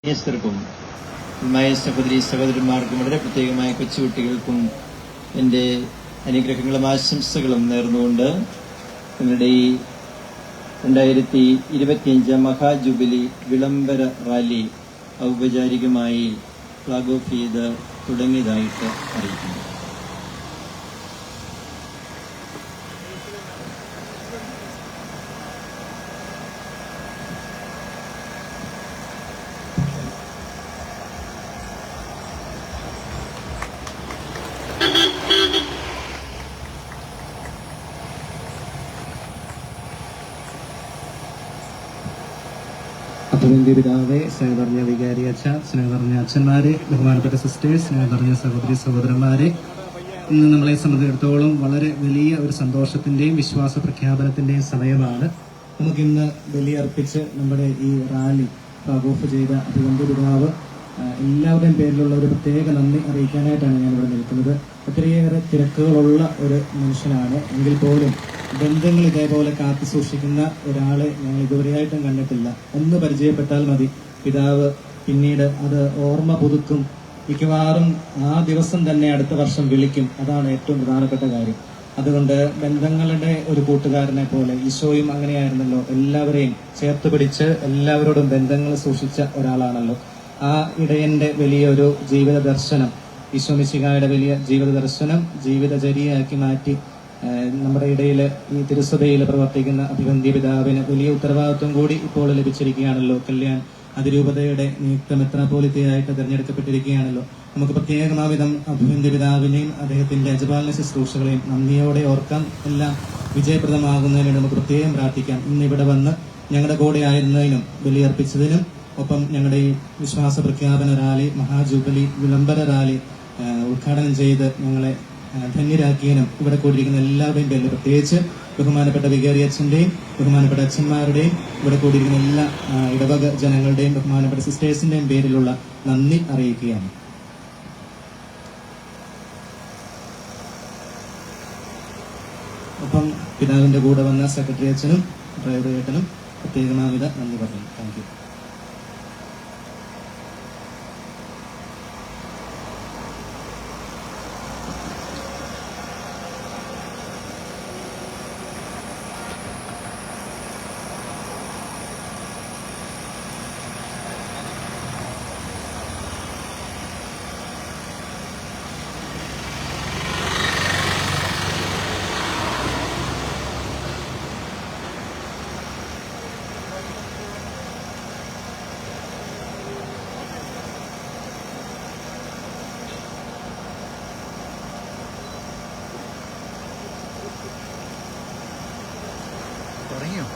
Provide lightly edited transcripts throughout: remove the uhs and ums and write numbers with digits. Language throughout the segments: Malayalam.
ക്കും സഹോദരി സഹോദരന്മാർക്കും വളരെ പ്രത്യേകമായ കൊച്ചുകുട്ടികൾക്കും എൻ്റെ അനുഗ്രഹങ്ങളും ആശംസകളും നേർന്നുകൊണ്ട് നിങ്ങളുടെ ഈ 2025 മഹാജൂബിലി വിളംബര റാലി ഔപചാരികമായി ഫ്ലാഗ് ഓഫ് ചെയ്ത് തുടങ്ങിയതായിട്ട് അറിയിക്കുന്നു. അഭിവന്ദ്യ പിതാവേ, സ്നേഹം നിറഞ്ഞ വികാരി അച്ഛ, സ്നേഹം നിറഞ്ഞ അച്ഛന്മാരെ, ബഹുമാനപ്പെട്ട സിസ്റ്റേഴ്സ്, സ്നേഹം നിറഞ്ഞ സഹോദരി സഹോദരന്മാരെ, ഇന്ന് നമ്മളെ സംബന്ധിച്ചിടത്തോളം വളരെ വലിയ ഒരു സന്തോഷത്തിന്റെയും വിശ്വാസ പ്രഖ്യാപനത്തിന്റെയും സമയമാണ്. നമുക്കിന്ന് ബലിയർപ്പിച്ച് നമ്മുടെ ഈ റാലി ഫ്ലാഗ് ഓഫ് ചെയ്ത അഭിവന്ദ്യ പിതാവ് എല്ലാവരുടെയും പേരിലുള്ള ഒരു പ്രത്യേക നന്ദി അറിയിക്കാനായിട്ടാണ് ഞാനിവിടെ നിൽക്കുന്നത്. ഒത്തിരിയേറെ തിരക്കുകളുള്ള ഒരു മനുഷ്യനാണ്. എങ്കിൽ പോലും ബന്ധങ്ങൾ ഇതേപോലെ കാത്തു സൂക്ഷിക്കുന്ന ഒരാളെ ഞങ്ങൾ ഇതുവരെയായിട്ടും കണ്ടിട്ടില്ല. ഒന്ന് പരിചയപ്പെട്ടാൽ മതി, പിതാവ് പിന്നീട് അത് ഓർമ്മ പുതുക്കും. മിക്കവാറും ആ ദിവസം തന്നെ അടുത്ത വർഷം വിളിക്കും. അതാണ് ഏറ്റവും പ്രധാനപ്പെട്ട കാര്യം. അതുകൊണ്ട് ബന്ധങ്ങളുടെ ഒരു കൂട്ടുകാരനെ പോലെ ഈശോയും അങ്ങനെയായിരുന്നല്ലോ. എല്ലാവരെയും ചേർത്ത് പിടിച്ച് എല്ലാവരോടും ബന്ധങ്ങൾ സൂക്ഷിച്ച ഒരാളാണല്ലോ. ആ ഇടയന്റെ വലിയൊരു ജീവിത ദർശനം, ഈശോ മിശിഹായുടെ വലിയ ജീവിത ദർശനം ജീവിതചര്യയാക്കി മാറ്റി നമ്മുടെ ഇടയിൽ ഈ തിരുസഭയിൽ പ്രവർത്തിക്കുന്ന അഭിവന്ദ്യ പിതാവിന് വലിയ ഉത്തരവാദിത്വം കൂടി ഇപ്പോൾ ലഭിച്ചിരിക്കുകയാണല്ലോ. കല്യാൺ അതിരൂപതയുടെ നിയുക്ത മെത്രാപ്പോലിത്തയായിട്ട് തിരഞ്ഞെടുക്കപ്പെട്ടിരിക്കുകയാണല്ലോ. നമുക്ക് പ്രത്യേകമാവിധം അഭിവന്ദ്യ പിതാവിനെയും അദ്ദേഹത്തിന്റെ അജപാലന ശുശ്രൂഷകളെയും നന്ദിയോടെ ഓർക്കാം. എല്ലാം വിജയപ്രദമാകുന്നതിന് നമുക്ക് പ്രത്യേകം പ്രാർത്ഥിക്കാം. ഇന്ന് ഇവിടെ വന്ന് ഞങ്ങളുടെ കൂടെ ആയിരുന്നതിനും ബലിയർപ്പിച്ചതിനും ഒപ്പം ഞങ്ങളുടെ ഈ വിശ്വാസ പ്രഖ്യാപന റാലി മഹാജൂബിലി വിളംബര റാലി ഉദ്ഘാടനം ചെയ്ത് ഞങ്ങളെ ധന്യരാക്കിയതിനും ഇവിടെ കൂടിയിരിക്കുന്ന എല്ലാവരുടെയും പേരിൽ പ്രത്യേകിച്ച് ബഹുമാനപ്പെട്ട വികാരി അച്ഛന്റെയും ബഹുമാനപ്പെട്ട അച്ഛന്മാരുടെയും ഇവിടെ കൂടിയിരിക്കുന്ന എല്ലാ ഇടവക ജനങ്ങളുടെയും ബഹുമാനപ്പെട്ട സിസ്റ്റേഴ്സിന്റെയും പേരിലുള്ള നന്ദി അറിയിക്കുകയാണ്. ഒപ്പം പിതാവിന്റെ കൂടെ വന്ന സെക്രട്ടറി അച്ഛനും ഡ്രൈവർ ഏട്ടനും പ്രത്യേകമാവിധ നന്ദി പറഞ്ഞു. Thank you. തുടങ്ങിയോ?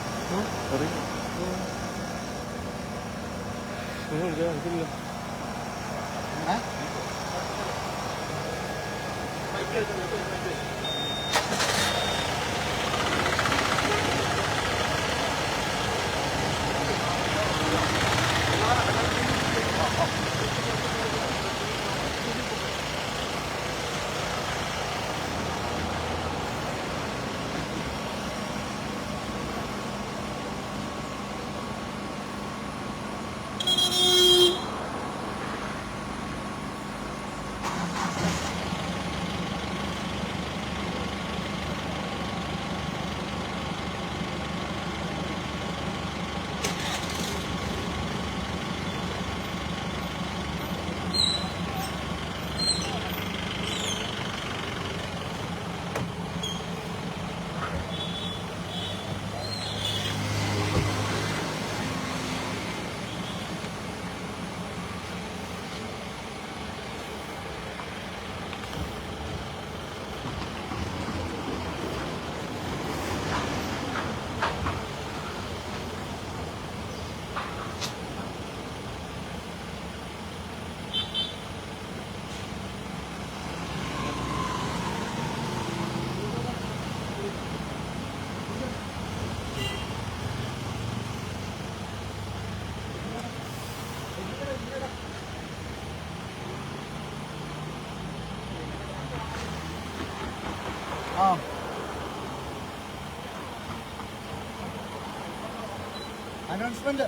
announcement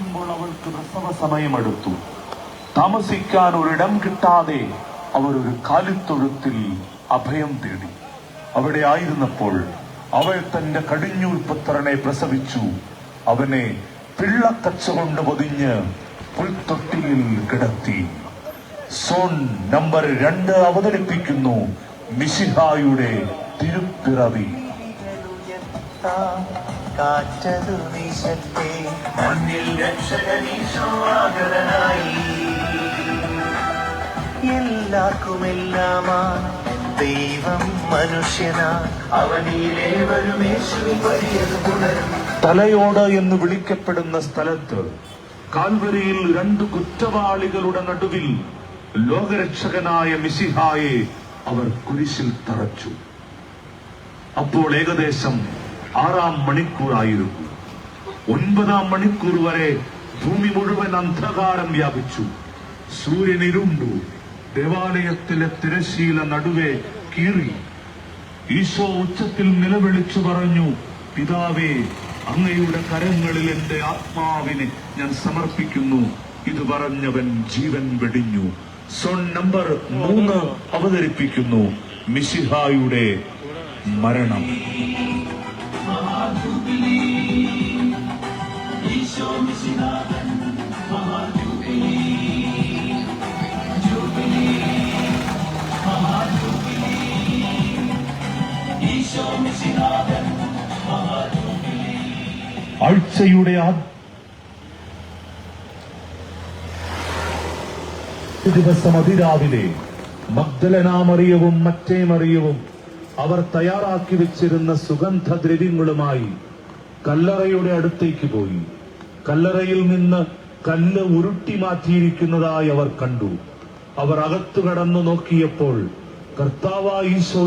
പ്പോൾ അവൾക്ക് പ്രസവ സമയമെടുത്തു. താമസിക്കാൻ ഒരിടം കിട്ടാതെ അവർ ഒരു കാലിത്തൊഴുത്തിൽ അഭയം തേടി. അവിടെ ആയിരുന്നപ്പോൾ അവൾ തന്റെ കടിഞ്ഞൂൽ പുത്രനെ പ്രസവിച്ചു. അവനെ പിള്ളക്കച്ച കൊണ്ട് പൊതിഞ്ഞ് പുൽത്തൊട്ടിയിൽ കിടത്തി. സോൺ നമ്പർ 2 അവതരിപ്പിക്കുന്നു മിശിഹായുടെ തിരുപ്പിറവി. കാറ്റതു വീശട്ടെ, മണ്ണിൽ രക്ഷകനീശോആഗതനായി. എല്ലാവർക്കുമെല്ലാമാ ദൈവം മനുഷ്യനാ, അവനിലേവരും യേശുവിൻ വഴിയത് തുടരും. തലയോട് എന്ന് വിളിക്കപ്പെടുന്ന സ്ഥലത്ത് കാൽവരിയിൽ 2 കുറ്റവാളികളുടെ നടുവിൽ ലോകരക്ഷകനായ മിശിഹായെ അവർ കുരിശിൽ തറച്ചു. അപ്പോൾ ഏകദേശം 6-ാം മണിക്കൂറായിരുന്നു. 9-ാം മണിക്കൂർ വരെ ഭൂമി മുഴുവൻ അന്ധകാരം വ്യാപിച്ചു. സൂര്യൻ ഇരുണ്ടു. ദേവാലയത്തിലെ തിരശ്ശീല നടുവെ കീറി. ഈശോ ഉച്ചത്തിൽ നിലവിളിച്ചു പറഞ്ഞു, പിതാവേ, അങ്ങയുടെ കരങ്ങളിൽ എന്റെ ആത്മാവിനെ ഞാൻ സമർപ്പിക്കുന്നു. ഇത് പറഞ്ഞവൻ ജീവൻ വെടിഞ്ഞു. സോൺ നമ്പർ 3 അവതരിപ്പിക്കുന്നു മിശിഹായുടെ മരണം. ആഴ്ചയുടെ ദിവസം അതിരാവിലെ മഗ്ദലനാ മറിയവും മറ്റേ മറിയവും അവർ തയ്യാറാക്കി വെച്ചിരുന്ന സുഗന്ധദ്രവ്യങ്ങളുമായി കല്ലറയുടെ അടുത്തേക്ക് പോയി. കല്ലറയിൽ നിന്ന് കല്ല് ഉരുട്ടി മാറ്റിയിരിക്കുന്നതായി അവർ കണ്ടു. അവർ അകത്തു കടന്നു നോക്കിയപ്പോൾ കർത്താവായ ഈശോ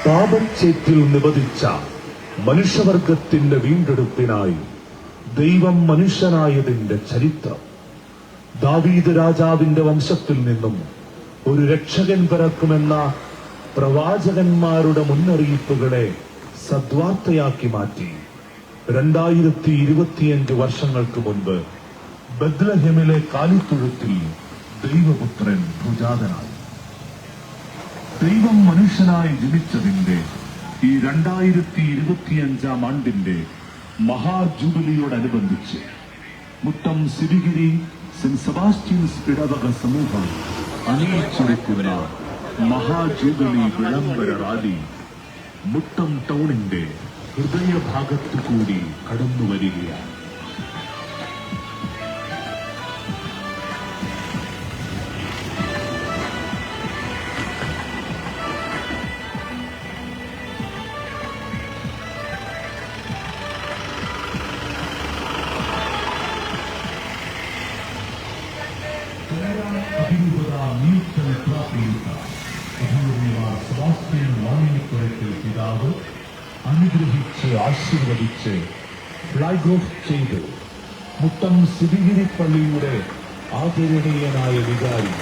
പാപച്ചേറ്റിൽ നിബദിച്ച മനുഷ്യവർഗത്തിന്റെ വീണ്ടെടുപ്പിനായി ദൈവം മനുഷ്യനായതിന്റെ ചരിത്രം. ദാവീദ് രാജാവിന്റെ വംശത്തിൽ നിന്നും ഒരു രക്ഷകൻ പിറക്കുമെന്ന പ്രവാചകന്മാരുടെ മുന്നറിയിപ്പുകളെ സദ്വാർത്തയാക്കി മാറ്റി. 2025 വർഷങ്ങൾക്ക് മുൻപ് ബത്ലഹേമിലെ കാലിത്തൊഴുത്തിൽ ദൈവപുത്രൻ ഭുജാതനായി. ദൈവം മനുഷ്യനായി ജനിച്ചതിന്റെ ഈ 2025 ആണ്ടിന്റെ മഹാജൂബിലിയോടനുബന്ധിച്ച് മുട്ടം സിരിഗിരി സെന്റ് സെബാസ്റ്റ്യൻസ് ഇടവക സമൂഹം അണിയിച്ചൊരുക്കുന്ന മഹാജൂബിലി വിളംബര റാലി മുട്ടം ടൗണിന്റെ ഹൃദയഭാഗത്തു കൂടി കടന്നുവരികയാണ്. പിതാവ് അനുഗ്രഹിച്ച് ആശീർവദിച്ച് ഫ്ലാഗ് ഓഫ് ചെയ്തു. മുട്ടം സിരിഗിരി പള്ളിയുടെ ആദരണീയനായ വികാരി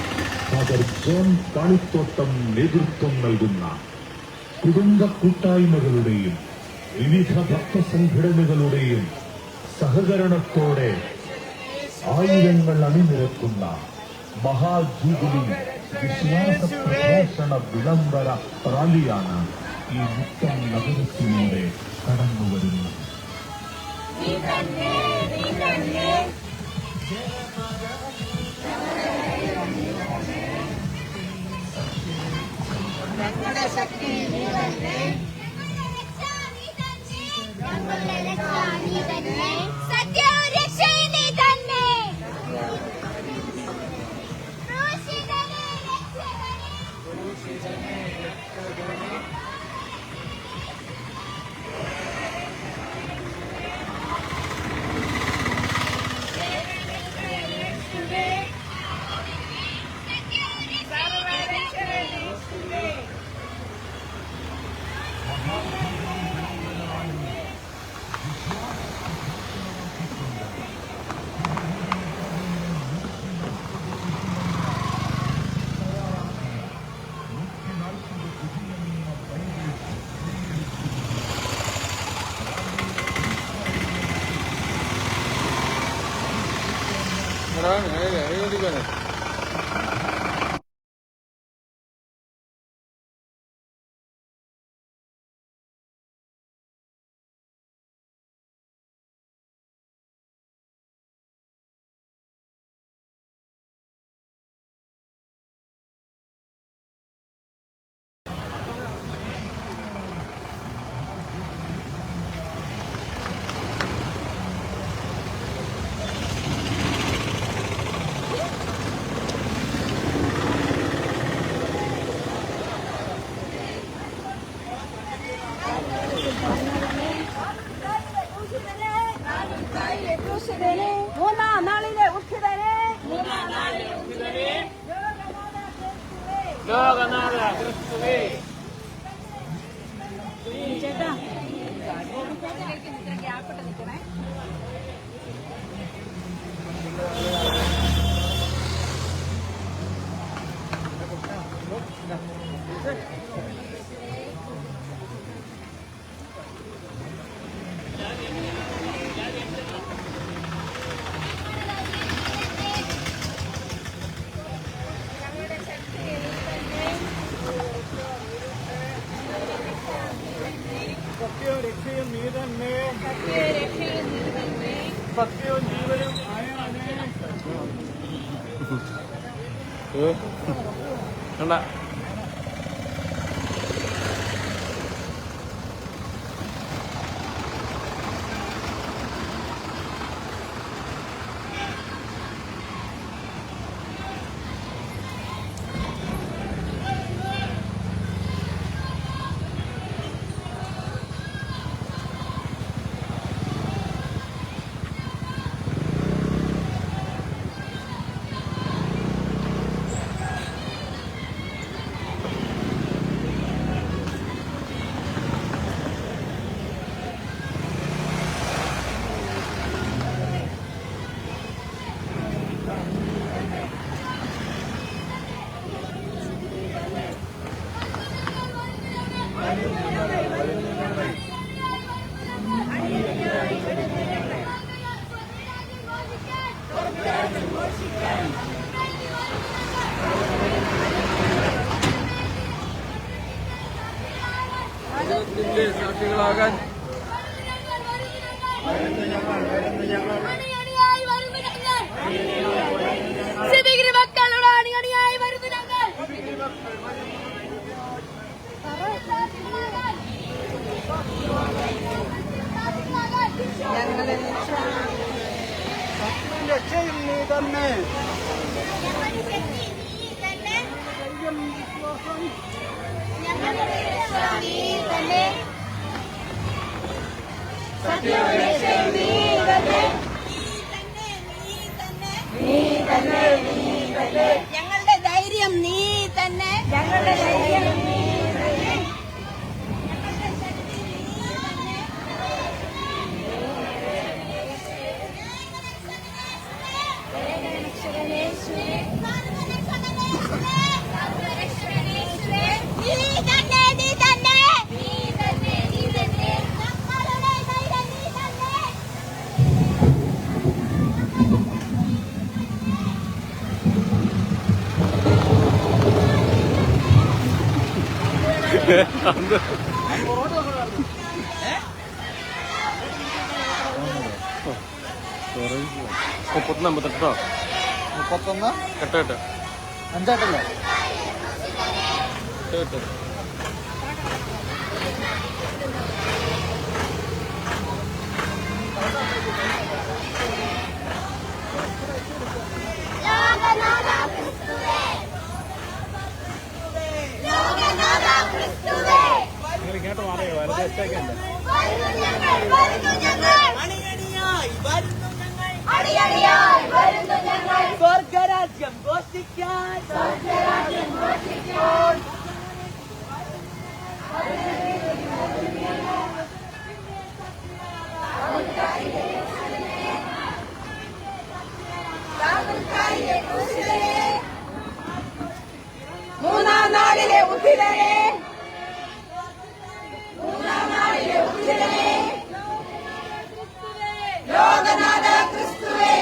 ഫാദർ ജോൺ പാളിത്തോട്ടം നേതൃത്വം നൽകുന്ന കുടുംബ കൂട്ടായ്മകളുടെയും വിവിധ ഭക്തസംഘടനകളുടെയും സഹകരണത്തോടെ ആയിരങ്ങൾ അണിനിരക്കുന്ന മഹാജൂബിലി വിശ്വാസ പ്രഘോഷണ വിളംബര റാലിയാണ് ഈ മുട്ടം നഗരത്തിലൂടെ കടന്നുവരുന്നത്. മൂന്നാം നാളിലെ ഉത്ഥിതനെ ലോകനാഥ ക്രിസ്തുവേ. ചേട്ടാ ഗ്യാപ്പിട്ട് നിൽക്കണേ. സത്യവും രക്ഷയും നീ തന്നെ, സത്യവും ജീവനും കണ്ട. സാക്ഷികളാകാൻ സിബിഗിരി മക്കളോട് അണിയണിയായി വരുന്നു ഞങ്ങൾ. രക്ഷയും നീ തന്നെ, ഞങ്ങളുടെ ധൈര്യം നീ തന്നെ, ഞങ്ങളുടെ ധൈര്യം നീ തന്നെ, ഞങ്ങളുടെ ശക്തി നീ തന്നെ. മുപ്പത്തൊന്നമ്പത്തെട്ടോ 31 എട്ട് 5 എട്ട്. ഇങ്ങോട്ട് മാറിയോ വലത് വെച്ചേക്കല്ലേ. സ്വർഗരാജ്യം ഘോഷിക്കാൻ, സ്വർഗരാജ്യം ഘോഷിക്കാൻ. മൂന്നാം നാളിലെ ഉദ്ധിതനെ, മൂന്നാം നാളിലെ ഉദ്ധിതനെ, ലോകനാഥ ക്രിസ്തുവേ,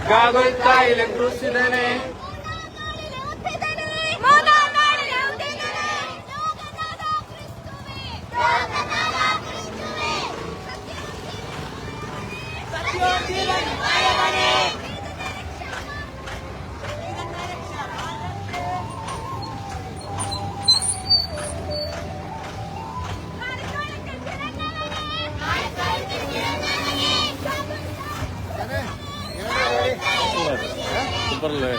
ഗാഗുൽത്തായിലെ ക്രൂശിതനെ സൂപ്പറല്ലേ?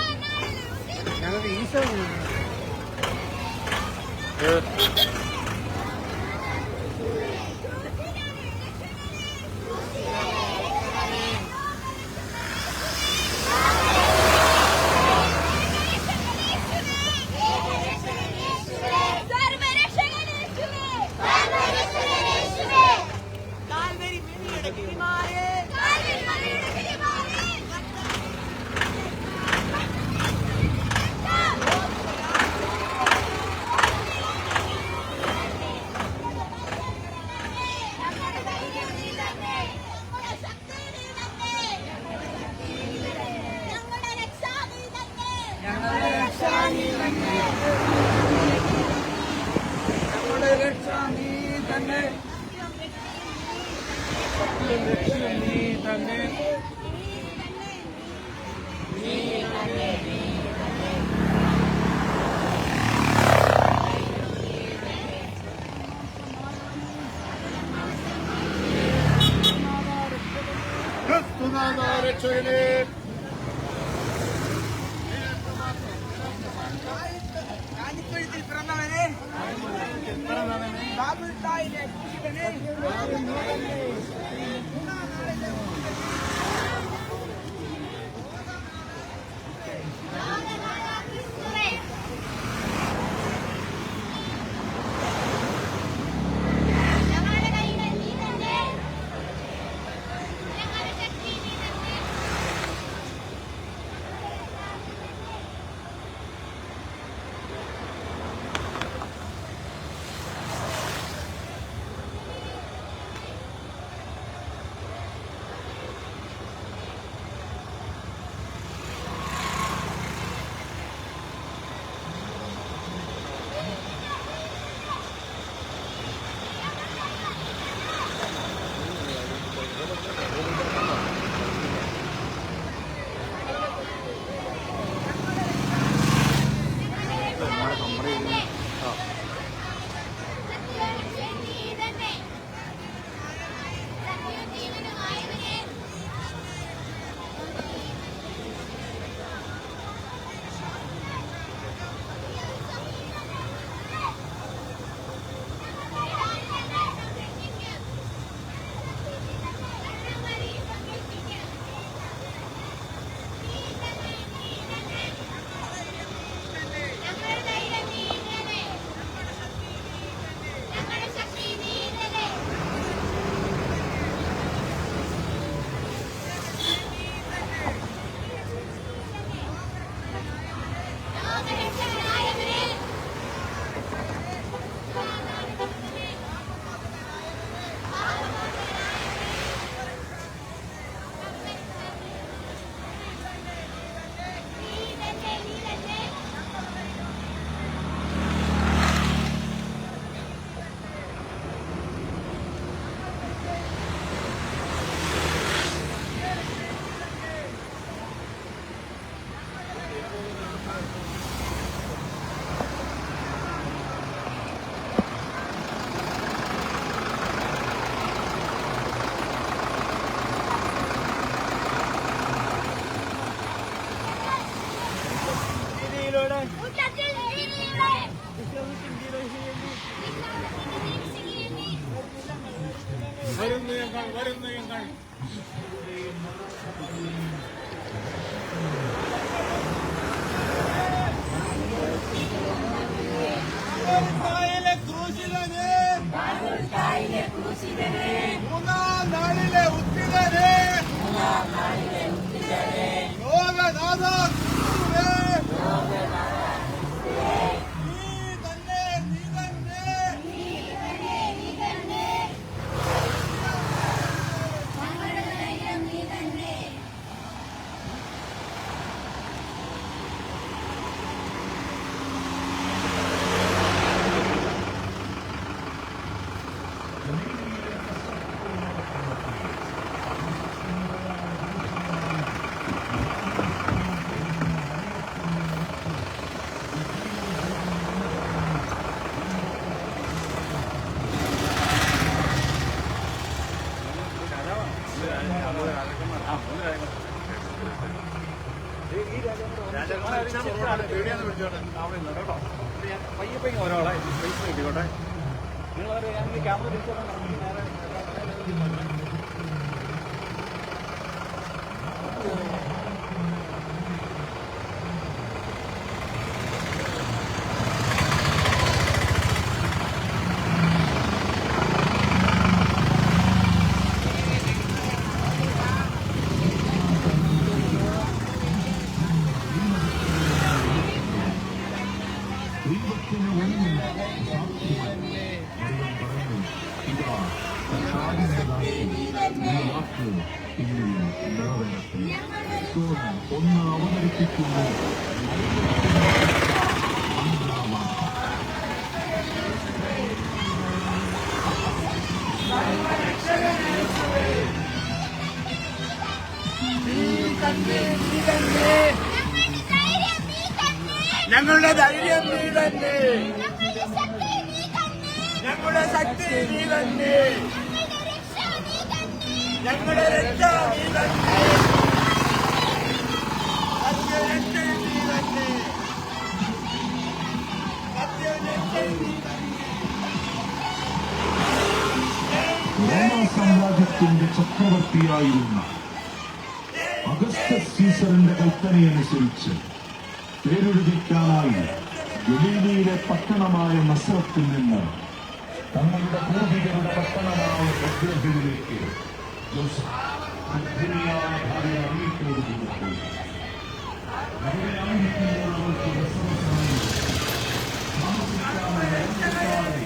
ഒരാളെ കിട്ടിക്കോട്ടെ നിങ്ങൾ ക്യാമറ തിരിച്ചോട്ടെ. ഒന്ന് അവതരിപ്പിക്കുന്നു. ഞങ്ങളുടെ ധൈര്യം നീ തന്നെ, ഞങ്ങളുടെ ശക്തി നീ തന്നെ, ഞങ്ങളുടെ രക്ഷ നീ തന്നെ, സത്യരക്ഷ നീ തന്നെ, സത്യരക്ഷ നീ തന്നെ. റോമാ സാമ്രാജ്യത്തിന്റെ ചക്രവർത്തിയായിരുന്ന അഗസ്റ്റസ് സീസറിന്റെ കൽപ്പനയനുസരിച്ച് പേരെഴുതിക്കാനായി ഗലീലയിലെ പട്ടണമായ നസറത്തിൽ നിന്ന് തങ്ങളുടെ പൂർവികരുടെ പട്ടണമായ ബെത്ലഹേമിലേക്ക് ജോസഫ് ഗർഭിണിയായ ഭാര്യ മറിയത്തോട് കൊണ്ടുപോയി. അവിടെ ആയിരിക്കുമ്പോഴവർക്ക് രസവസമായി താമസിക്കാതെ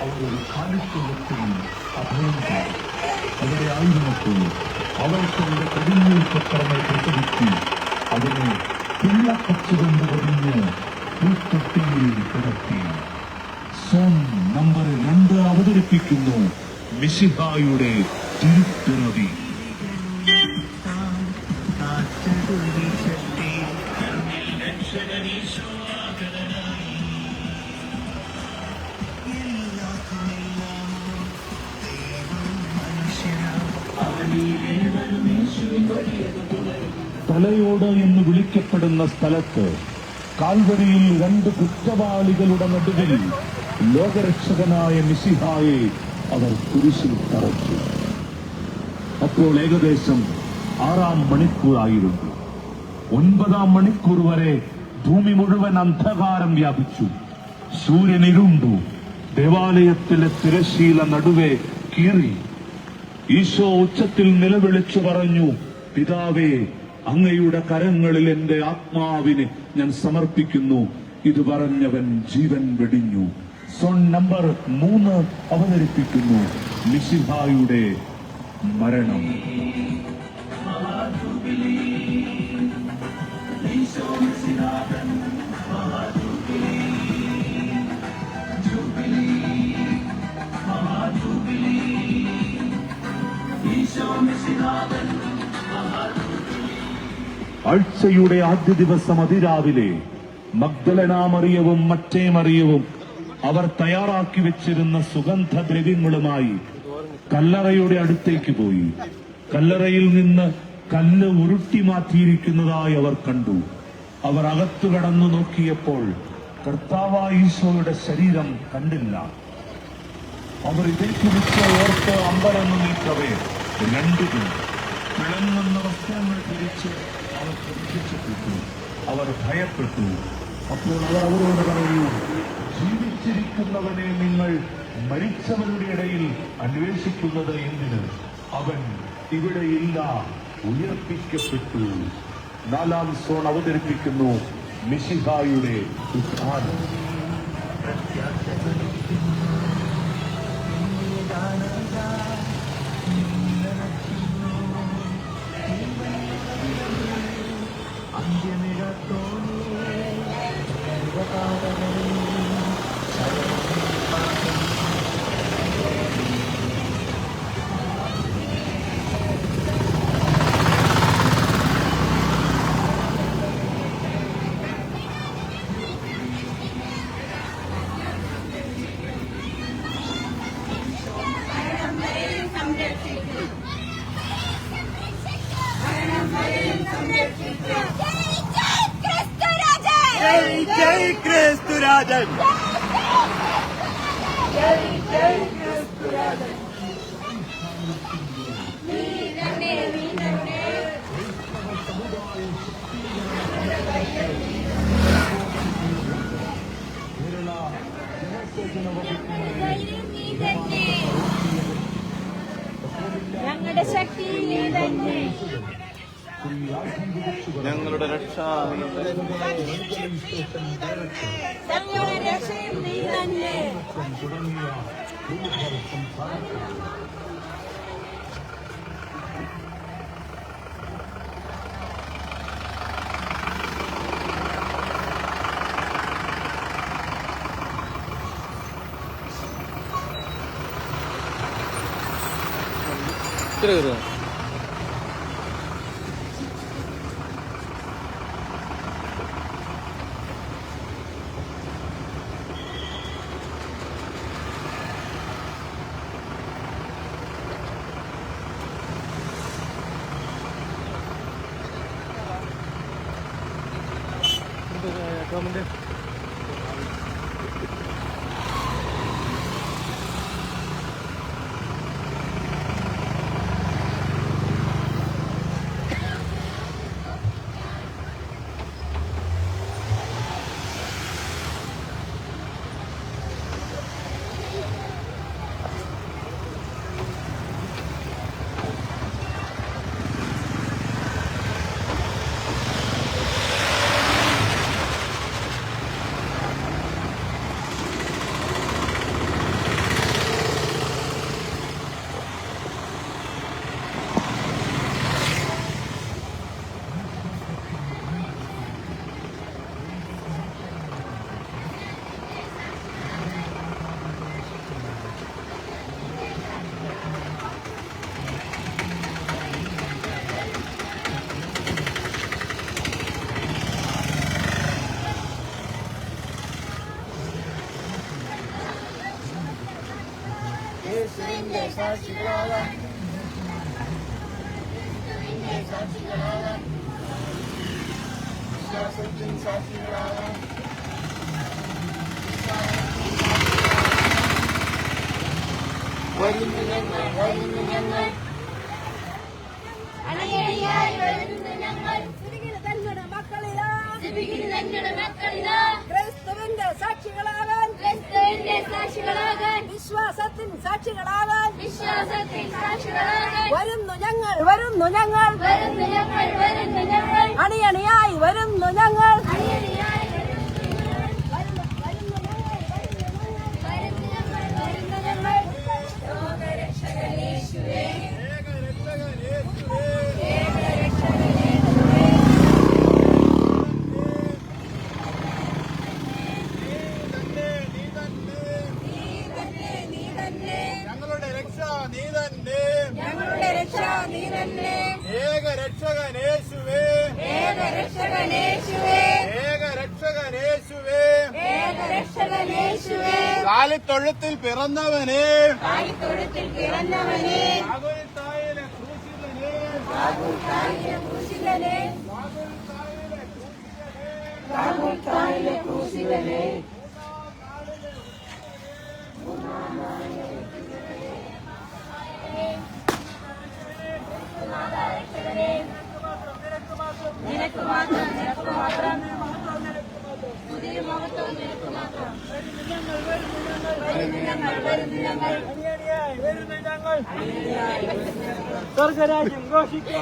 അവർ ഒരു കാലിത്തൊഴുത്തിൽ അഭയം ചെയ്തു. അവിടെ ആയിരുന്നപ്പോൾ അവൾ തന്റെ കടിഞ്ഞൂൽ പത്രങ്ങൾ പ്രസവിച്ചു അതിനെ പിള്ളക്കച്ചുകൊണ്ട് പൊതിഞ്ഞ് പൂത്തൊട്ടിയിൽ കിടത്തി. സോൺ നമ്പർ 2 അവതരിപ്പിക്കുന്നു മിശിഹായുടെ തിരുപ്പിറവി. തലയോട് എന്ന് വിളിക്കപ്പെടുന്ന സ്ഥലത്ത് കാൽവരിയിൽ 2 കുറ്റവാളികളുടെ നടുവിൽ ലോകരക്ഷകനായ മിശിഹായെ അവർ കുരിശിൽ തറച്ചു. അപ്പോൾ ഏകദേശം 6 മണിക്കൂറായിരുന്നു. 9 മണിക്കൂർ വരെ ഭൂമി മുഴുവൻ അന്ധകാരം വ്യാപിച്ചു. സൂര്യൻ ഇരുണ്ടു. ദേവാലയത്തിലെ തിരശ്ശീല നടുവെ കീറി. ഈശോ ഉച്ചത്തിൽ നിലവിളിച്ചു പറഞ്ഞു, പിതാവേ, അങ്ങയുടെ കരങ്ങളിൽ എന്റെ ആത്മാവിനെ ഞാൻ സമർപ്പിക്കുന്നു. ഇത് പറഞ്ഞവൻ ജീവൻ വെടിഞ്ഞു. സോൺ നമ്പർ 3 അവതരിപ്പിക്കുന്നു മിശിഹായുടെ മരണം. ആഴ്ചയുടെ ആദ്യ ദിവസം അതിരാവിലെ മഗ്ദലന മറിയവും മറ്റേ മറിയവും അവർ തയ്യാറാക്കി വെച്ചിരുന്ന സുഗന്ധദ്രവ്യങ്ങളുമായി കല്ലറയുടെ അടുത്തേക്ക് പോയി. കല്ലറയിൽ നിന്ന് കല്ല് ഉരുട്ടി മാറ്റിയിരിക്കുന്നതായി അവർ കണ്ടു. അവർ അകത്തു കടന്നു നോക്കിയപ്പോൾ കർത്താവായ ഈശോയുടെ ശരീരം കണ്ടില്ല. അവർ ഇതേക്കുറിച്ച് ഓർത്ത് അമ്പരന്ന് നിൽക്കവേ 2 പേർ വിളങ്ങുന്ന വസ്ത്രങ്ങൾ ധരിച്ച് അവർ പ്രത്യക്ഷപ്പെട്ടു. അവർ ഭയപ്പെട്ടു. അപ്പോൾ അവർ അവരോട് പറഞ്ഞു, ജീവിച്ചിരിക്കുന്നവനെ നിങ്ങൾ മരിച്ചവരുടെ ഇടയിൽ അന്വേഷിക്കുന്നത് എന്തിന്? അവൻ ഇവിടെയില്ല, ഉയർപ്പിക്കപ്പെട്ടു. നാലാം സോൺ അവതരിപ്പിക്കുന്നു മിശിഹായുടെ ഉത്ഥാനം. ജയ് ക്രിസ്തുരാജൻ. ഞങ്ങളുടെ ശക്തി നീ തന്നെ, ഞങ്ങളുടെ രക്ഷ ഞങ്ങളുടെ രക്ഷയും നീ തന്നെ. അണിയണിയായി വരുന്നു ഞങ്ങൾ, തങ്ങളുടെ മക്കളിലാ ക്രിസ്തുവിന്റെ സാക്ഷികളാകാൻ, വിശ്വാസത്തിൻ സാക്ഷികളാകാൻ വരുന്നു ഞങ്ങൾ, അണിയണിയായി വരുന്നു ഞങ്ങൾ. ഞങ്ങളുടെ രക്ഷ നീ തന്നെ, ഞങ്ങളുടെ രക്ഷ നീ തന്നെ, ഏകരക്ഷകനേശുവേ, ഏകരക്ഷകനേശുവേ, ഏകരക്ഷകനേശുവേ, ഏകരക്ഷകനേശുവേ, കാലിത്തൊഴുത്തിൽ പിറന്നവനെ, കാലിത്തൊഴുത്തിൽ പിറന്നവനെ, ആകുൽത്തായിലെ ക്രൂശിതനെ, ക്രൂശിതനെ, കാൽവരിയിലെ ക്രൂശിതനെ, നിനക്ക് മാത്രം പുതിയ മഹത്വം നിനക്ക് മാത്രം. വരുന്നു ഞങ്ങൾ സ്വർഗരാജ്യം ഘോഷിക്കും.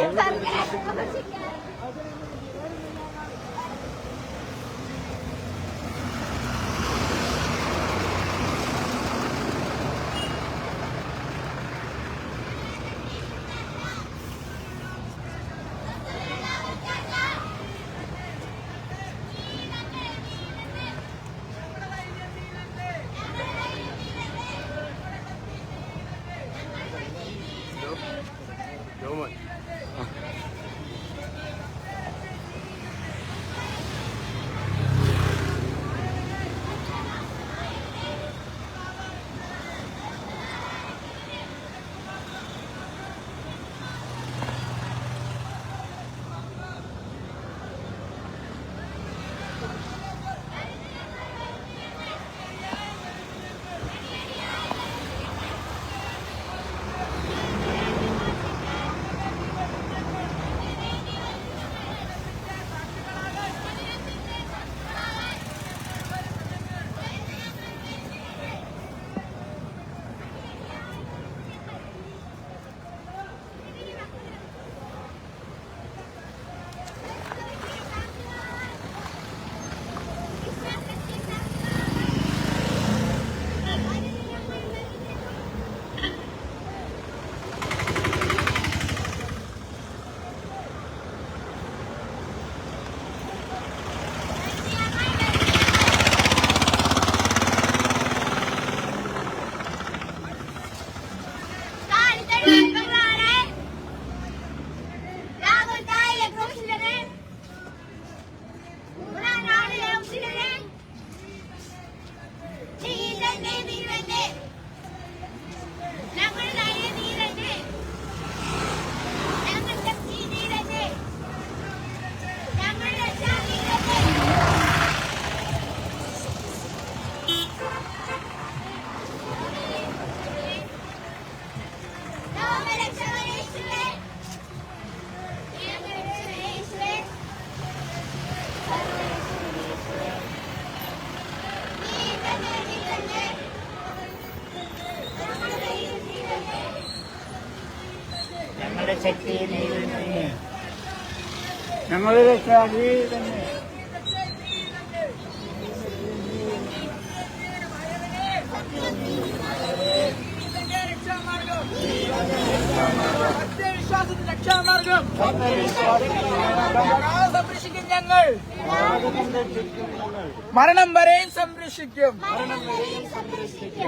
ക്രൂശിതനെ, മൂന്നാം നാളിലെ ഉശിരനെ, നീ തന്നെ, നീ തന്നെ, ഞങ്ങളുടേതായ നീ തന്നെ, ഞങ്ങളുടെ ശക്തി നീ തന്നെ, ഞങ്ങളുടെ രക്ഷ നീ തന്നെ. ലോകരക്ഷകൻ യേശുവേ, ഞങ്ങളുടെ രക്ഷകൻ യേശുവേ, സർവ്വരക്ഷകൻ യേശുവേ, നീ തന്നെ, നീ തന്നെ, ഞങ്ങളുടെ ദൈവം നീ തന്നെ, ഞങ്ങളുടെ ശക്തി നീ തന്നെ, ഞങ്ങളുടെ രക്ഷ നീ തന്നെ. രക്ഷാമാർഗം സംരക്ഷിക്കും ഞങ്ങൾ, മരണം വരെയും സംരക്ഷിക്കും.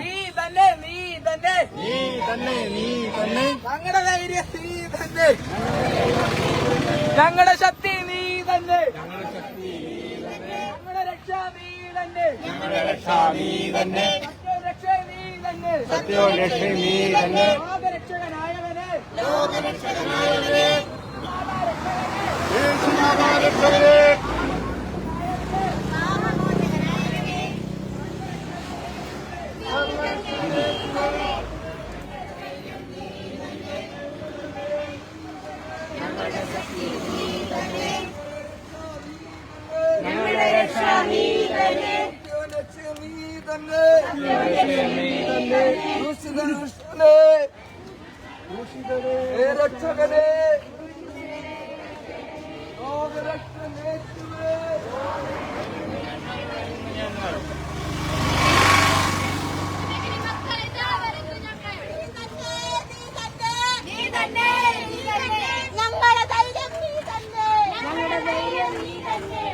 നീ തന്നെ, നീ തന്നെ, നീ തന്നെ, നീ തന്നെ, ഞങ്ങളുടെ ധൈര്യം നീ തന്നെ, ഞങ്ങളുടെ ശക്തി നീ തന്നെ, ഞങ്ങളുടെ രക്ഷ നീ തന്നെ, ഞങ്ങളുടെ രക്ഷ നീ തന്നെ, രക്ഷ നീ തന്നെ, സത്യരക്ഷ നീ തന്നെ, ലോകരക്ഷകനായവനെ, ലോകരക്ഷകനായവനെ, യേശുനാമരക്ഷകനെ, പാപമോചകനായവനെ, ഞങ്ങളുടെ ശക്തി നീ തന്നെ, ഞങ്ങളുടെ രക്ഷ നീ തന്നെ, സത്യരക്ഷ നീ തന്നെ, ക്രൂശിതനെ, രക്ഷകനെ, ലോകരക്ഷകനെ, നീ തന്നെ, നീ തന്നെ, ഞങ്ങളുടെ ധൈര്യം നീ തന്നെ, ഞങ്ങളുടെ ധൈര്യം നീ തന്നെ.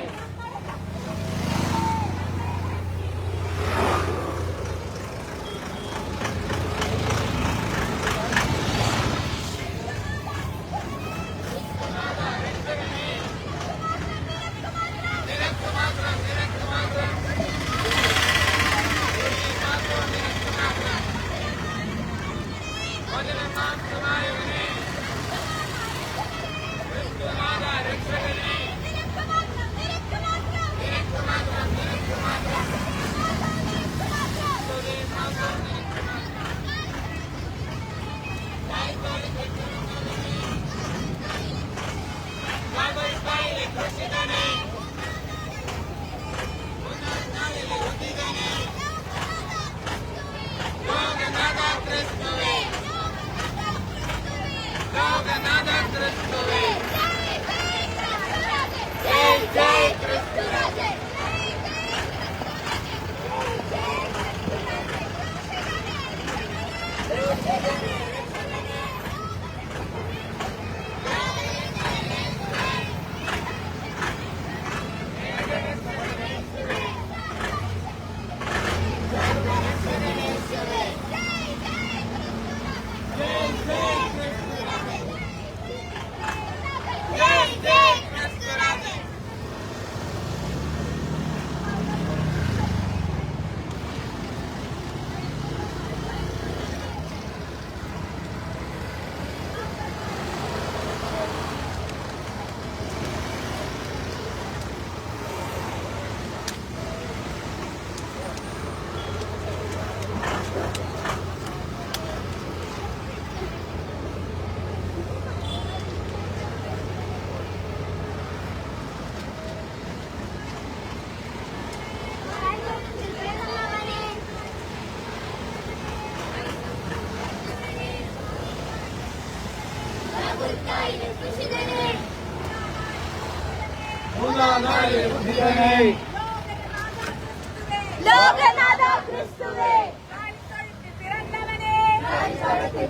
ലോകനാഥ ക്രിസ്തുവേ,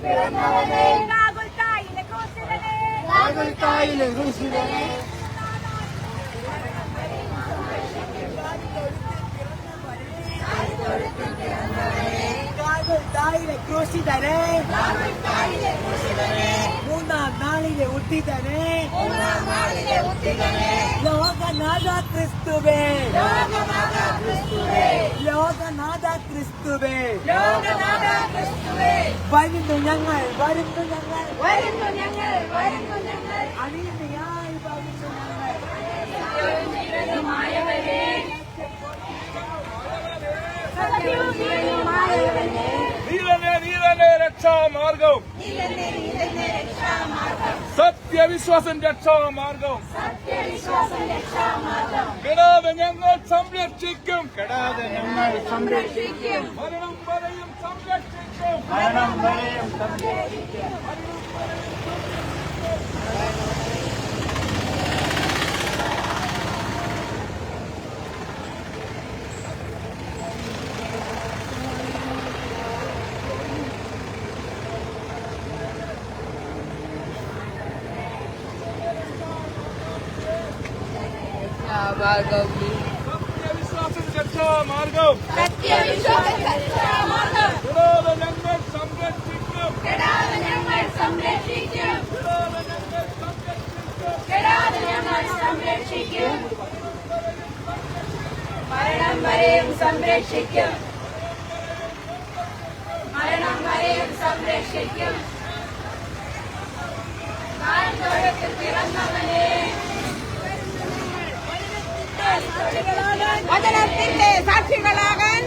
പിറന്നവനെ, ഗാഗുൽത്തായിലെ ക്രൂശിതനെ, ഗാഗുൽത്തായിലെ ഗോകുൽത്തായിലെ ക്രൂശിതനെ മൂന്നാം നാളിലെ ഉദ്ധിതനെ ലോകനാഥ ക്രിസ്തുവേ ലോകനാഥ ക്രിസ്തുവേ വരുന്നു ഞങ്ങൾ അണിയണിയായി വരുന്നു നീലനെ രക്ഷാമാർഗം സത്യവിശ്വാസം രക്ഷാമാർഗം കെടാതെ ഞങ്ങൾ സംരക്ഷിക്കും മരണം വരെയും സംരക്ഷിക്കും സത്യവിശ്വാസം രക്ഷാമാർഗം കെടാതെ ഞങ്ങൾ സംരക്ഷിക്കും മരണം വരെയും സംരക്ഷിക്കും പിറന്നവനെ വചനത്തിന്റെ സാക്ഷികളാകാൻ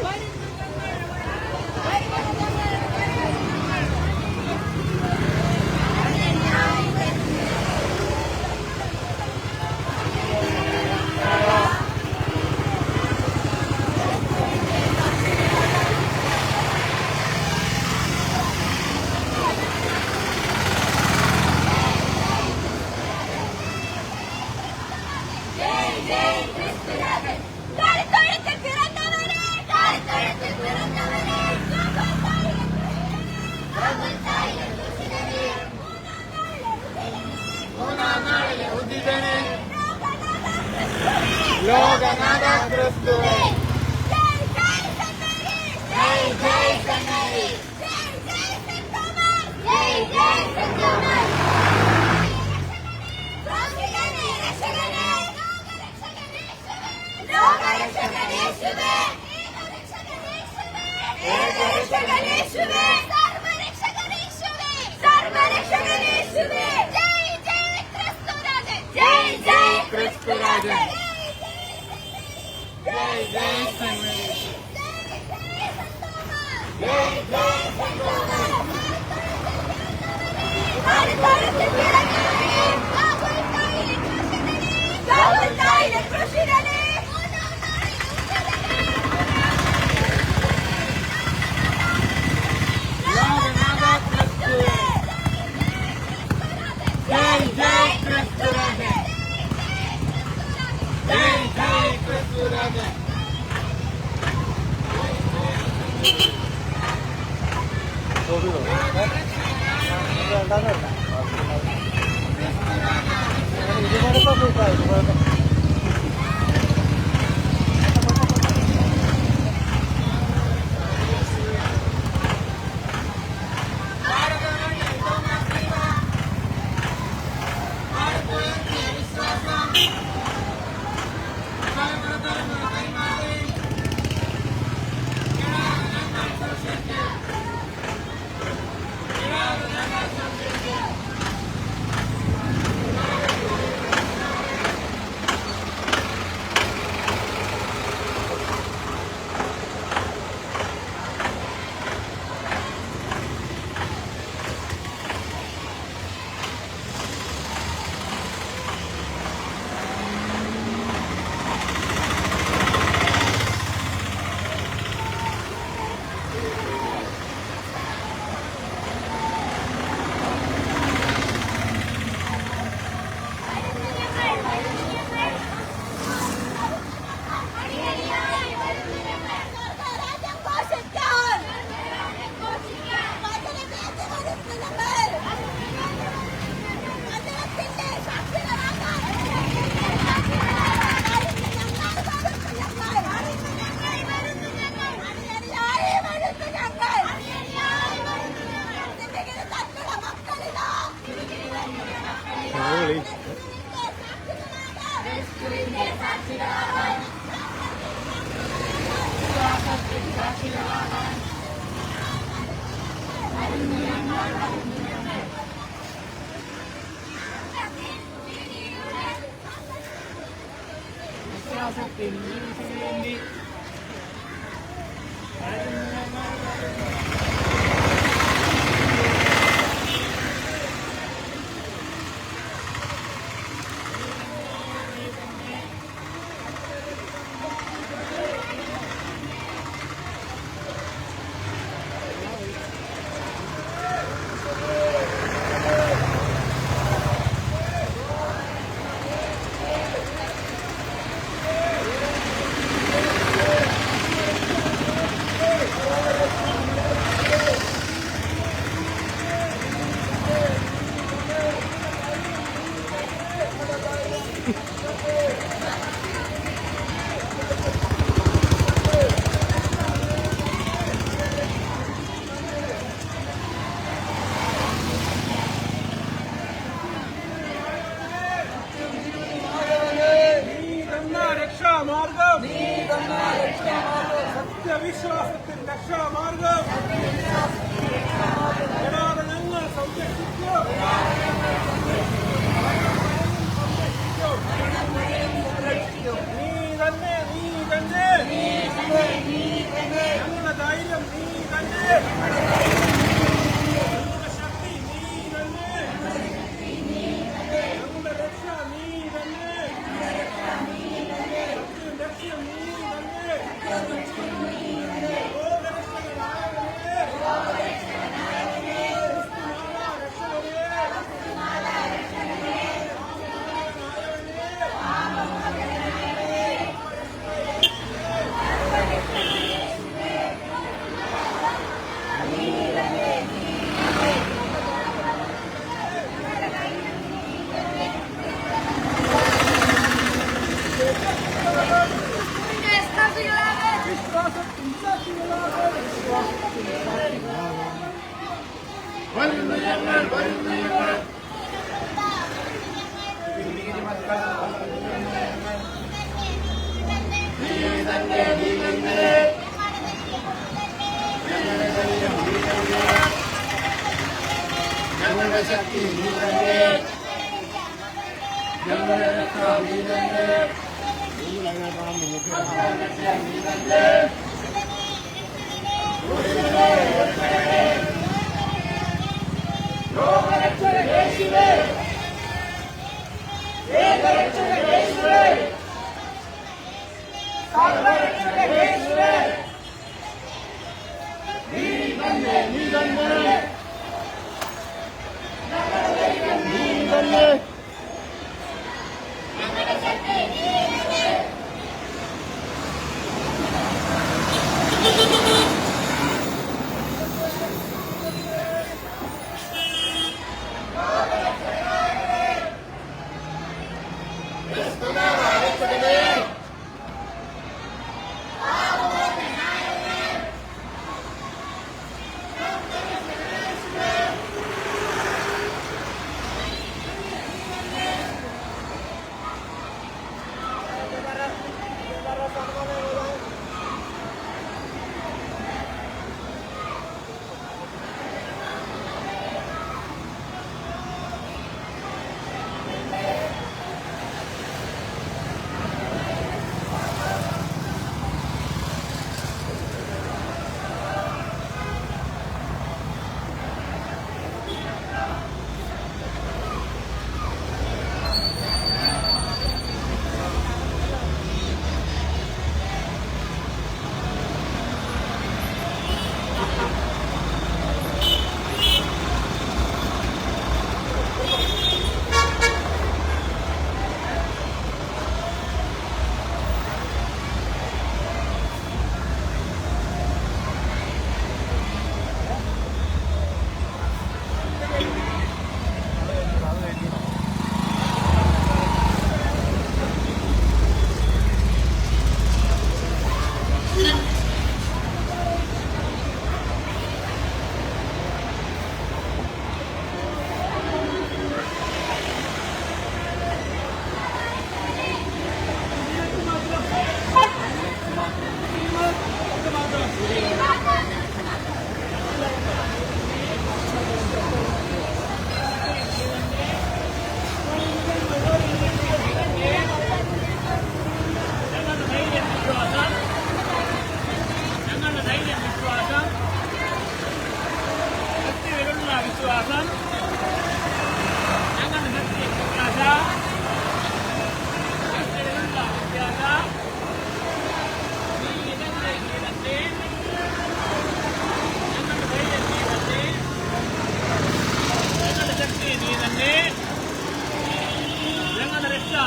ലോകനാഥ ക്രിസ്തുവേ രക്ഷാമാർഗം സത്യവിശ്വാസത്തിൽ രക്ഷാമാർഗം കൂടാതെ ഞങ്ങൾ സംരക്ഷിക്കും നീ തന്നെ ഞങ്ങളുടെ ധൈര്യം നീ തന്നെ ഞങ്ങളുടെ ശക്തി നീ തന്നെ ഞങ്ങളുടെ രക്ഷ നീ തന്നെ ലക്ഷ്യം നീ തന്നെ ഞങ്ങളുടെ ശക്തി നീ തന്നെ ഞങ്ങളുടെ രക്ഷ നീ തന്നെ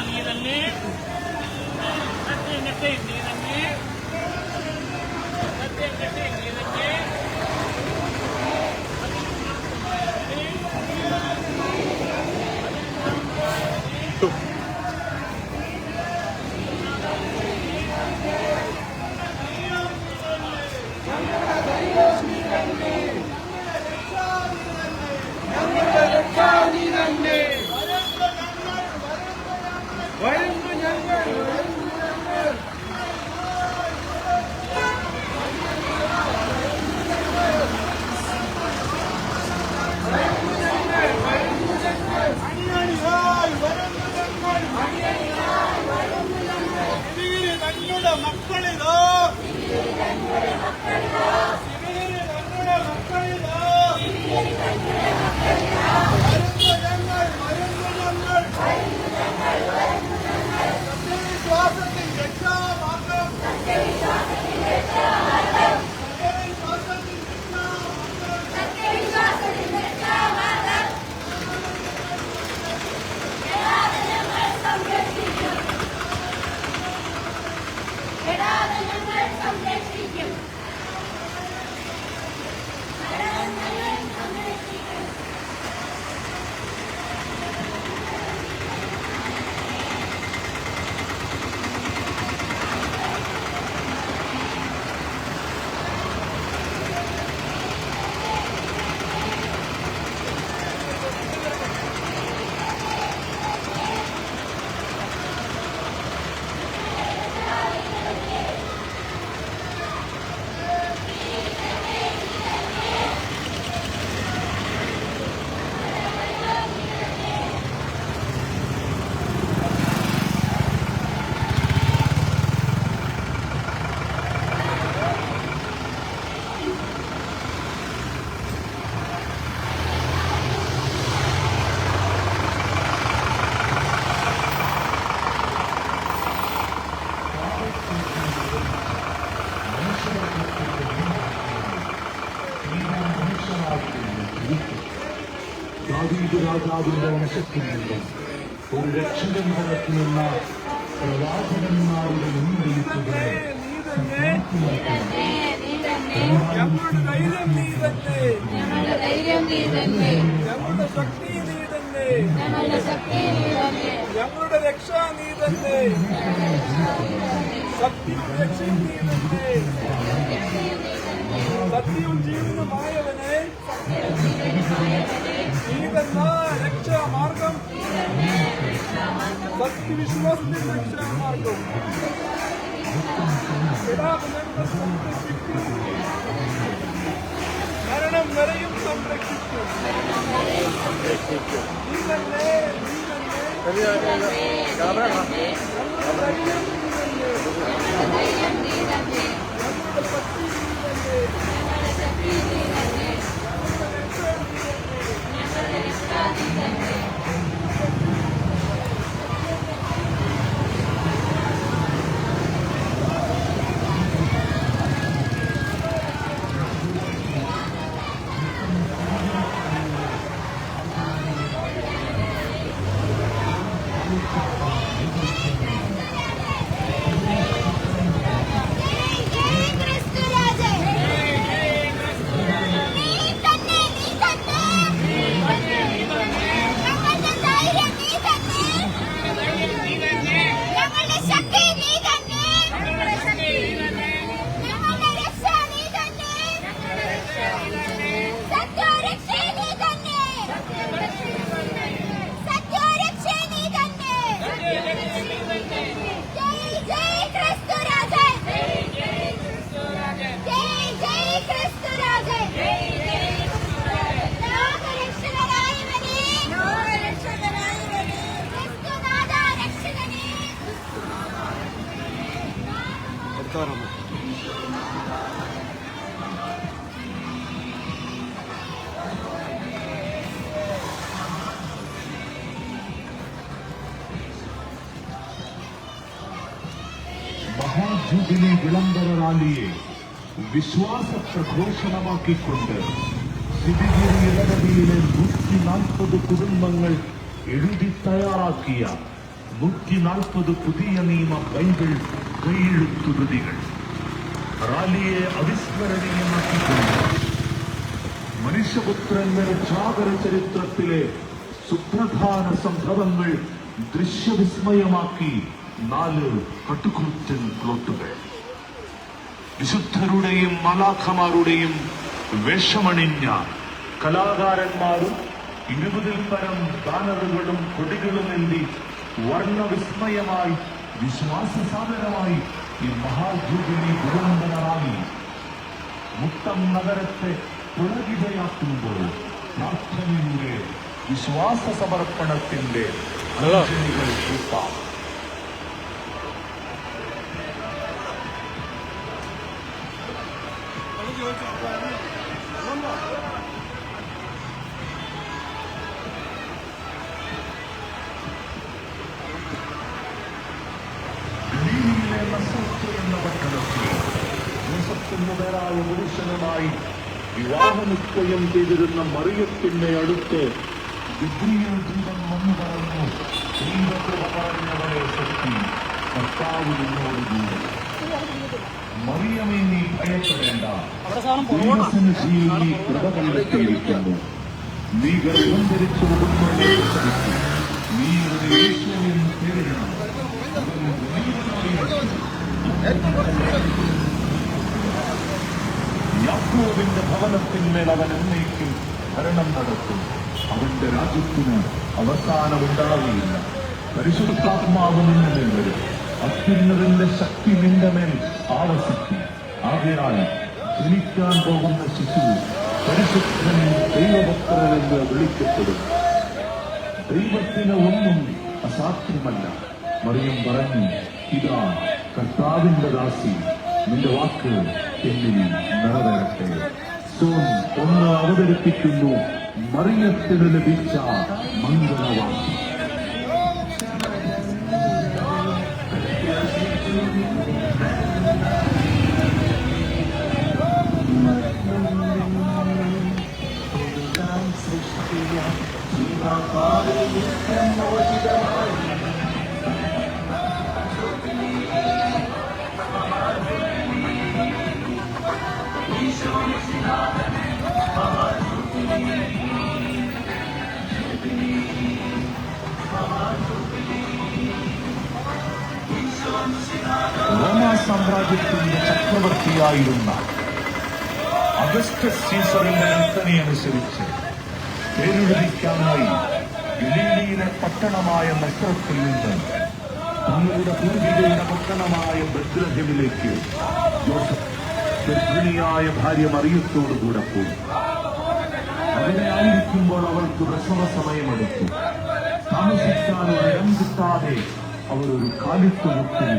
നീ തന്നെ, സത്യം രക്ഷയും നീ തന്നെ, സത്യം രക്ഷയും നീ തന്നെ. തങ്ങളുടെ മക്കളിതോ, തങ്ങളുടെ മക്കളിതോ, സത്യവിശ്വാസത്തിൽ രക്ഷാമാർഗം, സംരക്ഷിക്കും. ദാവീദ് രാജാവിന്റെ വംശത്തിൽ നിന്നും ഒരു രക്ഷകൻ നടത്തുന്ന പ്രവാചകന്മാരുടെ മുൻവിളിപ്പുകളെ ഞങ്ങളുടെ ധൈര്യം നീ തന്നെ, ഞങ്ങളുടെ ധൈര്യം നീ തന്നെ, ഞങ്ങളുടെ ശക്തി നീ തന്നെ, ഞങ്ങളുടെ ശക്തി നീ തന്നെ, ഞങ്ങളുടെ രക്ഷ നീ തന്നെ, സത്യവും രക്ഷയും നീ തന്നെ, സത്യവും ജീവിതമായവനെ നീ തന്ന രക്ഷാമാർഗം, സത്യവിശ്വാസത്തിൽ രക്ഷാമാർഗം. മരണം വരെയും സംരക്ഷിക്കും. നീ തന്നെ, നീ തന്നെ, ഞങ്ങളുടെ ധൈര്യം നീ തന്നെ, ഞങ്ങളുടെ ശക്തി നീ തന്നെ, ഞങ്ങളുടെ രക്ഷ നീ തന്നെ. മഹാജൂബിലി വിളംബര റാലിയെ വിശ്വാസ പ്രഘോഷണമാക്കിക്കൊണ്ട് ശിവഗിരി ഇടവഴിയിലെ 140 കുടുംബങ്ങൾ എഴുതി തയ്യാറാക്കിയ 140 പുതിയ നിയമ ബൈബിൾ കൈയെഴുത്തുകൃതികൾ റാലിയെ അവിസ്മരണീയമാക്കിക്കൊണ്ട് മനുഷ്യപുത്രന്റെ രക്ഷാകര ചരിത്രത്തിലെ സുപ്രധാന സംഭവങ്ങൾ ദൃശ്യവിസ്മയമാക്കി 4 കട്ടുകൂറ്റൻ പ്ലോട്ടുകൾ. വിശുദ്ധരുടെയും മാലാഖമാരുടെയും വേഷമണിഞ്ഞ കലാകാരന്മാരും 20-ൽ പരം ബാനറുകളും കൊടികളും എന്തി വർണ്ണവിസ്മയമായി വിശ്വാസസാധനമായി ഈ മഹാജൂബിലി വിളംബര റാലി മുക്തം നഗരത്തെ പുളകിതയാക്കുമ്പോൾ പ്രാർത്ഥനയുടെ വിശ്വാസ സമർപ്പണത്തിന്റെ അഞ്ജലികൾ കൂട്ടാം. ഗലീലയിലെ നസറത്ത് എന്ന പട്ടണത്തിൽ യോസഫ് എന്നവരായ പുരുഷനുമായി വിവാഹനിശ്ചയം ചെയ്തിരുന്ന മറിയത്തിന്റെ അടുത്ത് ഗബ്രിയേൽ ദൂതൻ വന്നു പറഞ്ഞു, ദൈവകൃപ പറഞ്ഞവരെ ശക്തി കർത്താവ് നിന്നോടുകൂടി. മറിയമേ, നീ ഭയപ്പെടേണ്ട, ദൈവസന്നിധിയിൽ നീ കൃപ കണ്ടെത്തിയിരിക്കുന്നു. നീ ഗർഭം ധരിച്ചു കുടുംബങ്ങളെ പ്രസവിച്ചു. നീ ഒരു യേശു എന്ന് പേരിടണം. യാക്കോബിന്റെ ഭവനത്തിന്മേൽ അവൻ എന്നേക്കും ഭരണം നടത്തും. അവന്റെ രാജ്യത്തിന് അവസാനമുണ്ടാവുകയില്ല. പരിശുദ്ധാത്മാവ് നിന്റെ മേൽ വരും. അത്യുന്നതന്റെ ശക്തി നിന്റെ മേൽ ആവസിക്കും. ആകയാൽ ജനിക്കാൻ പോകുന്ന ശിശു പരിശുദ്ധൻ ദൈവപുത്രൻ എന്ന് വിളിക്കപ്പെടും. ദൈവത്തിന് ഒന്നും അസാധ്യമല്ല. മറിയം പറഞ്ഞു, ഇതാ കർത്താവിന്റെ ദാസി, നിന്റെ വാക്ക് എന്നിൽ നിറവേറട്ടെ. സോൻ ഒന്ന് അവതരിപ്പിക്കുന്നു മറിയത്തിന് ലഭിച്ച മംഗളവാക്യം. റോമാ സാമ്രാജ്യത്തിന്റെ ചക്രവർത്തിയായിരുന്ന അഗസ്റ്റസ് സീസറിന്റെ കൽപ്പനയനുസരിച്ച് പേരെഴുതിക്കാനായി ഗലീലയിലെ പട്ടണമായ നസ്രത്തിൽ നിന്ന് തങ്ങളുടെ പൂർവികയുടെ പട്ടണമായ ബത്ലഹേമിലേക്ക് ജോസഫ് ഗർഭിണിയായ ഭാര്യ മറിയത്തോടുകൂടെ പോയി. അവിടെ ആയിരിക്കുമ്പോൾ അവൾക്ക് പ്രസവ സമയമെടുത്തു. താമസിക്കാൻ ഒരിടം കിട്ടാതെ അവർ ഒരു കാലിത്തൊഴുത്തിൽ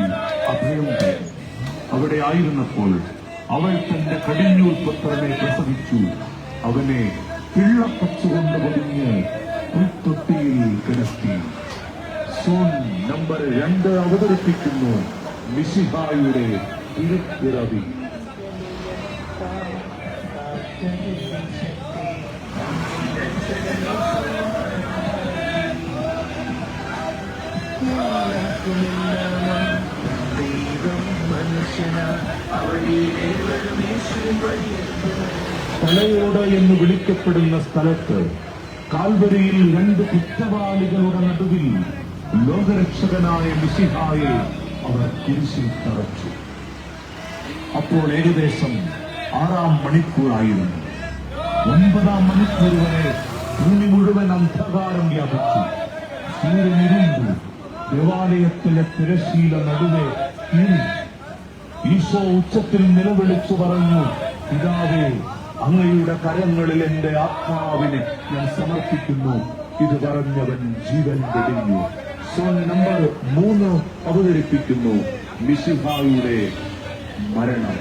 അഭയം തേടി. അവിടെ ആയിരുന്നപ്പോൾ അവൾ തന്റെ കടിഞ്ഞൂൽ പുത്രനെ പ്രസവിച്ചു. അവനെ പിള്ളപ്പച്ചുകൊണ്ട് പൊതിഞ്ഞ് പുൽത്തൊട്ടിയിൽ കിടത്തി. സോൺ നമ്പർ 2 അവതരിപ്പിക്കുന്നു മിശിഹായുടെ തിരുപ്പിറവി. തലയോട് എന്ന് വിളിക്കപ്പെടുന്ന സ്ഥലത്ത് കാൽവരിയിൽ 2 കുറ്റവാളികളുടെ നടുവിൽ ലോകരക്ഷകനായ മിശിഹായെ അവർ കുരിശിൽ തറച്ചു. അപ്പോൾ ഏകദേശം 6-ാം മണിക്കൂറായിരുന്നു. 9-ാം മണിക്കൂർ വരെ ഭൂമി മുഴുവൻ അന്ധകാരം വ്യാപിച്ചു. സൂര്യനിരുണ്ടു. ദേവാലയത്തിലെ തിരശ്ശീല നടുവെ കീറി. ഈശോ ഉച്ചത്തിൽ നിലവിളിച്ചു പറഞ്ഞു, പിതാവേ, അങ്ങയുടെ കരങ്ങളിൽ എന്റെ ആത്മാവിനെ ഞാൻ സമർപ്പിക്കുന്നു. ഇത് പറഞ്ഞവൻ ജീവൻ വെടിഞ്ഞു. സോൺ നമ്പർ 3 അവതരിപ്പിക്കുന്നു മിശിഹായുടെ മരണം.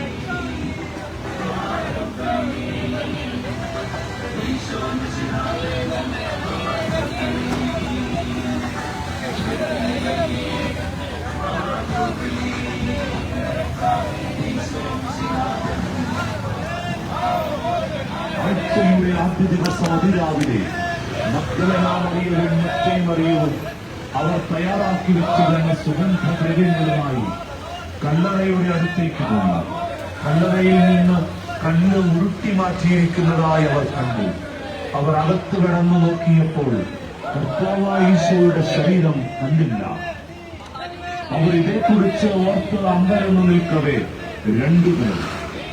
ആഴ്ചയുടെ ആദ്യ ദിവസം അതിരാവിലെ മഗ്ദലന മറിയവും മറ്റേ മറിയവും അവർ തയ്യാറാക്കി വെച്ചിരുന്ന സുഗന്ധദ്രവ്യങ്ങളുമായി കല്ലറയുടെ അടുത്തേക്ക് പോയി. കല്ലറയിൽ നിന്ന് കല്ല് ഉരുട്ടി മാറ്റിയിരിക്കുന്നതായി അവർ കണ്ടു. അവർ അകത്ത് കിടന്നു നോക്കിയപ്പോൾ കർത്താവായ ഈശോയുടെ ശരീരം കണ്ടില്ല. അവർ ഇതേക്കുറിച്ച് ഓർത്ത് അമ്പരന്ന് നിൽക്കവേ രണ്ടുപേർ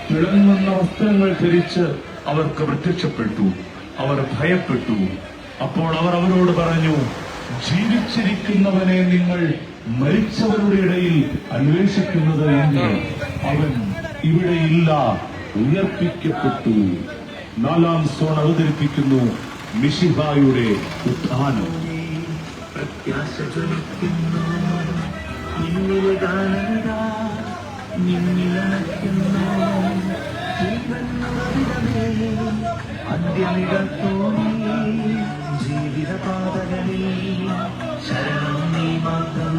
തിളങ്ങുന്ന വസ്ത്രങ്ങൾ ധരിച്ച് അവർക്ക് പ്രത്യക്ഷപ്പെട്ടു. അവർ ഭയപ്പെട്ടു. അപ്പോൾ അവർ അവരോട് പറഞ്ഞു, ജീവിച്ചിരിക്കുന്നവനെ നിങ്ങൾ മരിച്ചവരുടെ ഇടയിൽ അന്വേഷിക്കുന്നത് എന്ത്? അവൻ ഇവിടെയില്ല, ഉയർപ്പിക്കപ്പെട്ടു. നാലാം സോൺ അവതരിപ്പിക്കുന്നു മിശിഹായുടെ ഉത്ഥാനം. പ്രത്യാശ ജ്വലിക്കുന്നു, ഇന്നിലെ ഗാനമിതാ നിന്നിലണയ്ക്കുന്നു. ജീവനുറവിടമേ, അന്ത്യമിടത്തോണി ജീവിതപാതകളിൽ ശരണം നീ മാത്രം.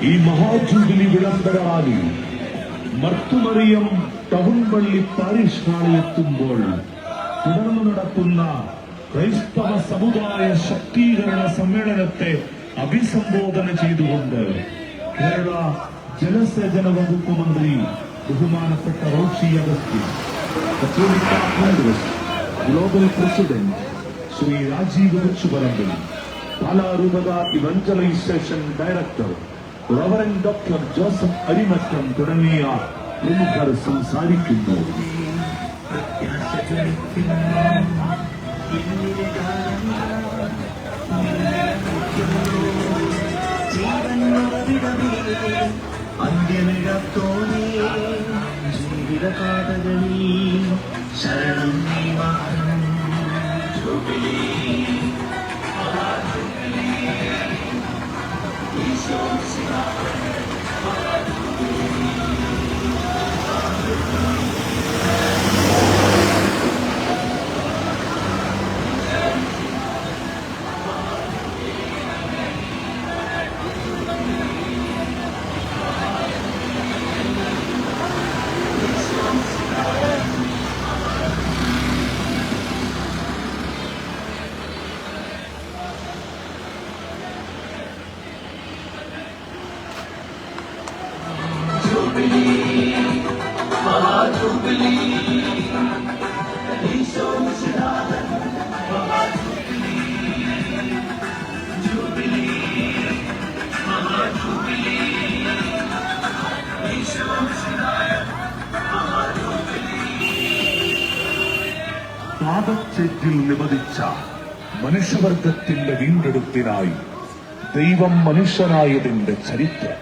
ഈ മഹാജൂബിലി വിളംബര റാലി മർത്തുമറിയം ടൗൺ പള്ളി പാരിഷ് ഹാളിലെത്തുമ്പോൾ തുടർന്ന് നടക്കുന്ന ക്രൈസ്തവ സമുദായ ശക്തീകരണ സമ്മേളനത്തെ അഭിസംബോധന ചെയ്തുകൊണ്ട് കേരള ജലസേചന വകുപ്പ് മന്ത്രി ബഹുമാനപ്പെട്ട റോഷി അഗസ്റ്റിൻ, കത്തോലിക്ക കോൺഗ്രസ് ഗ്ലോബൽ പ്രസിഡന്റ് ശ്രീ രാജീവ് കൊച്ചുപറമ്പിൽ, പാലാരൂപത evangelisation director reverend doctor Joseph Arimattam തുടങ്ങിയ പ്രമുഖർ സംസാരിക്കുന്നു. പ്രത്യാശ ജ്വലിക്കുന്നു, ഇന്നിലെ ഗാനമിതാ ജീവനുറവിടമേ, അന്ത്യമിടത്തോണി ജീവിതപാതകളിൽ ശരണം നീ മാത്രം. പാദച്ചേറ്റിൽ നിബദിച്ച മനുഷ്യവർഗത്തിന്റെ വീണ്ടെടുപ്പിനായി ദൈവം മനുഷ്യനായതിന്റെ ചരിത്രം.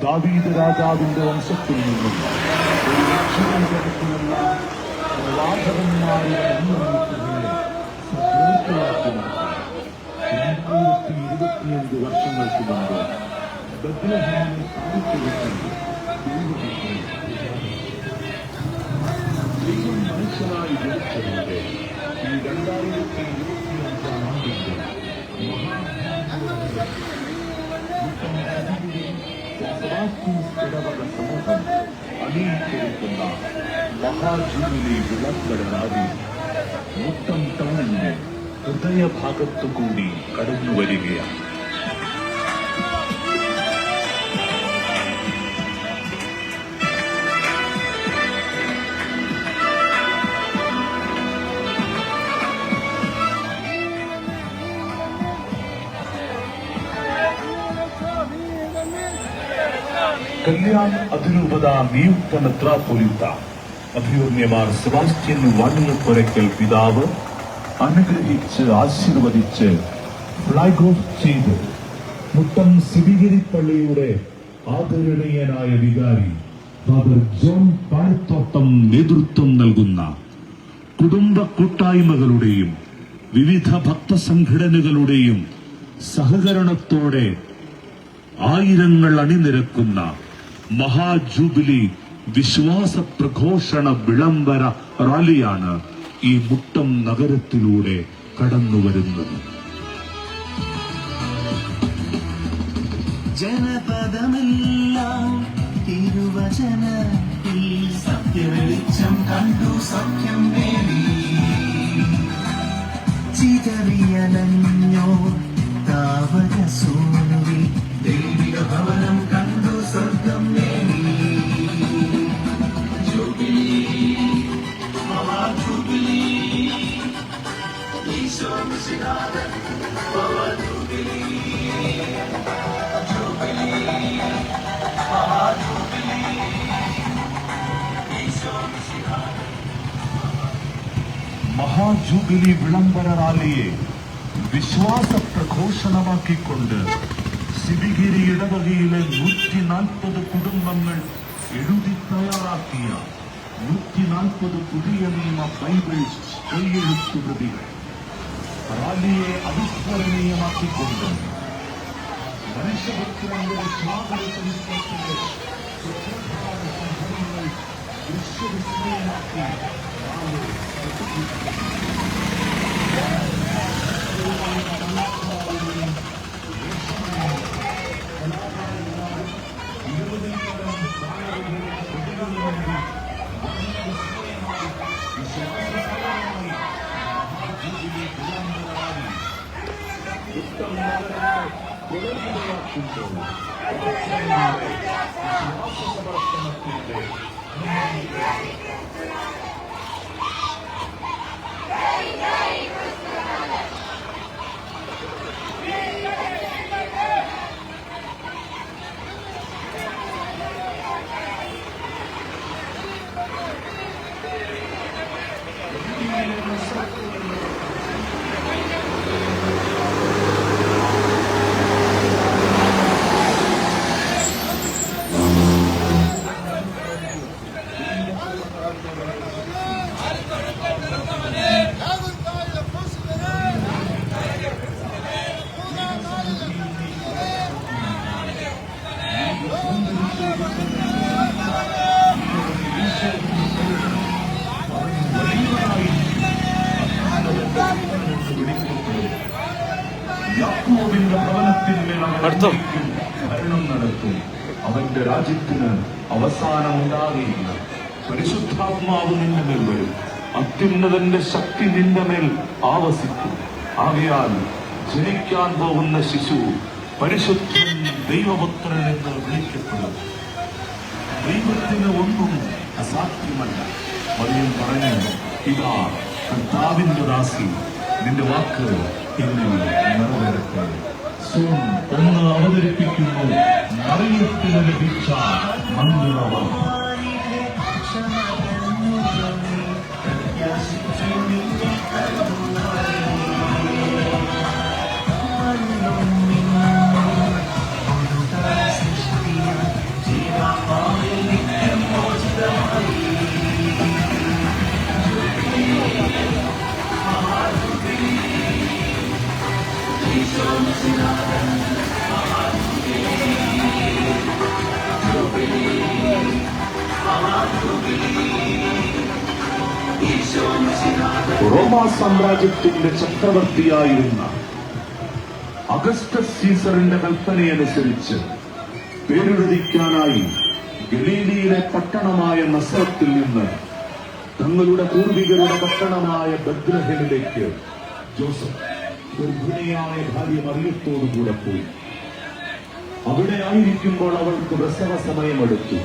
ദാവീദ് രാജാവിന്റെ വംശത്തിൽ നിന്നും ഒരു രക്ഷാകരത്തിനുള്ള പ്രവാചകന്മാരുടെ സദ്വൃത്തിയാക്കി നടത്തി 2025 വർഷങ്ങൾക്ക് മുമ്പ് ബത്ലഹേമിൽ സ്ഥാപിച്ചുവെച്ചത് ദൈവം മനുഷ്യനായി ജനിച്ചതിന്റെ ഈ 2025 ആണ്ടിന്റെ ഇടവക സമൂഹം അംഗീകരിക്കുന്ന മഹാജൂബിലി വിളംബര റാലി മുട്ടം ടൗണിന്റെ ഹൃദയഭാഗത്തുകൂടി കടന്നു വരികയാണ്. കല്യാൺ അതിരൂപത നിയുക്ത മെത്രാപ്പൊലീത്ത അഭിമന്യമാർ സെബാസ്റ്റ്യൻ വാണിയപ്പുരയ്ക്കൽ പിതാവ് അനുഗ്രഹിച്ച് ആശീർവദിച്ച് ഫ്ലാഗ് ഓഫ് ചെയ്ത് മുട്ടം സിബിഗിരിപ്പള്ളിയുടെ ആദരണീയനായ വികാരി ഫാദർ ജോൺ പാഴത്തോട്ടം നേതൃത്വം നൽകുന്ന കുടുംബ കൂട്ടായ്മകളുടെയും വിവിധ ഭക്തസംഘടനകളുടെയും സഹകരണത്തോടെ ആയിരങ്ങൾ അണിനിരക്കുന്ന മഹാജൂബിലി വിശ്വാസ പ്രഘോഷണ വിളംബര റാലിയാണ് ഈ മുട്ടം നഗരത്തിലൂടെ കടന്നുവരുന്നത്. ജനപദമെല്ലാം തിരുവചനത്തിൽ സത്യവെളിച്ചം കണ്ടു സത്യം നേടി ചിതറിയലഞ്ഞോ താവക സൂനുവിൽ ദൈവിക ഭവനം കണ്ടു സ്വർഗം നേടി. ജൂബിലി മഹാജൂബിലി ഈശോ മിശിഹാതൻ മഹാജൂബിലി മഹാജൂബിലി വിളംബര റാലിയെ വിശ്വാസ പ്രഘോഷണമാക്കിക്കൊണ്ട് ശിവഗിരി ഇടവകയിലെ 140 കുടുംബങ്ങൾ എഴുതി തയ്യാറാക്കിയ 140 പുതിയ നിയമ ബൈബിൾ കൈയെഴുത്തുകൃതികൾ റാലിയെ അവിസ്മരണീയമാക്കിക്കൊണ്ട് മനുഷ്യപുത്രന്റെ സ്വാതന്ത്ര്യത്തിന്റെ ദൃശ്യവിസ്മയമാക്കി യാക്കോബിന്റെ ഭവനത്തിന്മേൽ ഭരണം നടത്തും. അവന്റെ രാജ്യത്തിന് അവസാനം ഉണ്ടാകുകയില്ല. പരിശുദ്ധാത്മാവ് നിന്റെ മേൽ വരും. അത്യുന്നതന്റെ ശക്തി നിന്റെ മേൽ ആവസിക്കും. ആകയാൽ ജനിക്കാൻ പോകുന്ന ശിശു പരിശുദ്ധൻ ദൈവപുത്രൻ എന്ന് വിളിക്കപ്പെടും. ദൈവത്തിന് ഒന്നും അസാധ്യമല്ല. മറിയം പറഞ്ഞു, ഇതാ കർത്താവിന്റെ ദാസി, നിന്റെ വാക്ക് എന്നിൽ നിറവേറട്ടെ. സൂൺ ഒന്ന് അവതരിപ്പിക്കുന്നു മറിയത്തിന് ലഭിച്ച മന്ത്രവാദം. റോമാ സാമ്രാജ്യത്തിന്റെ ചക്രവർത്തിയായിരുന്ന അഗസ്റ്റസ് സീസറിന്റെ കൽപ്പനയനുസരിച്ച് പേരെഴുതിക്കാനായി ഗലീലിയിലെ പട്ടണമായ നസറത്തിൽ നിന്ന് തങ്ങളുടെ പൂർവികരുടെ പട്ടണമായ ബത്ലഹേമിലേക്ക് ജോസഫ് ഗർഭിണിയായ ഭാര്യ മറിയത്തോടുകൂടെ പോയി. അവിടെ ആയിരിക്കുമ്പോൾ അവൾക്ക് പ്രസവ സമയമെടുത്തു.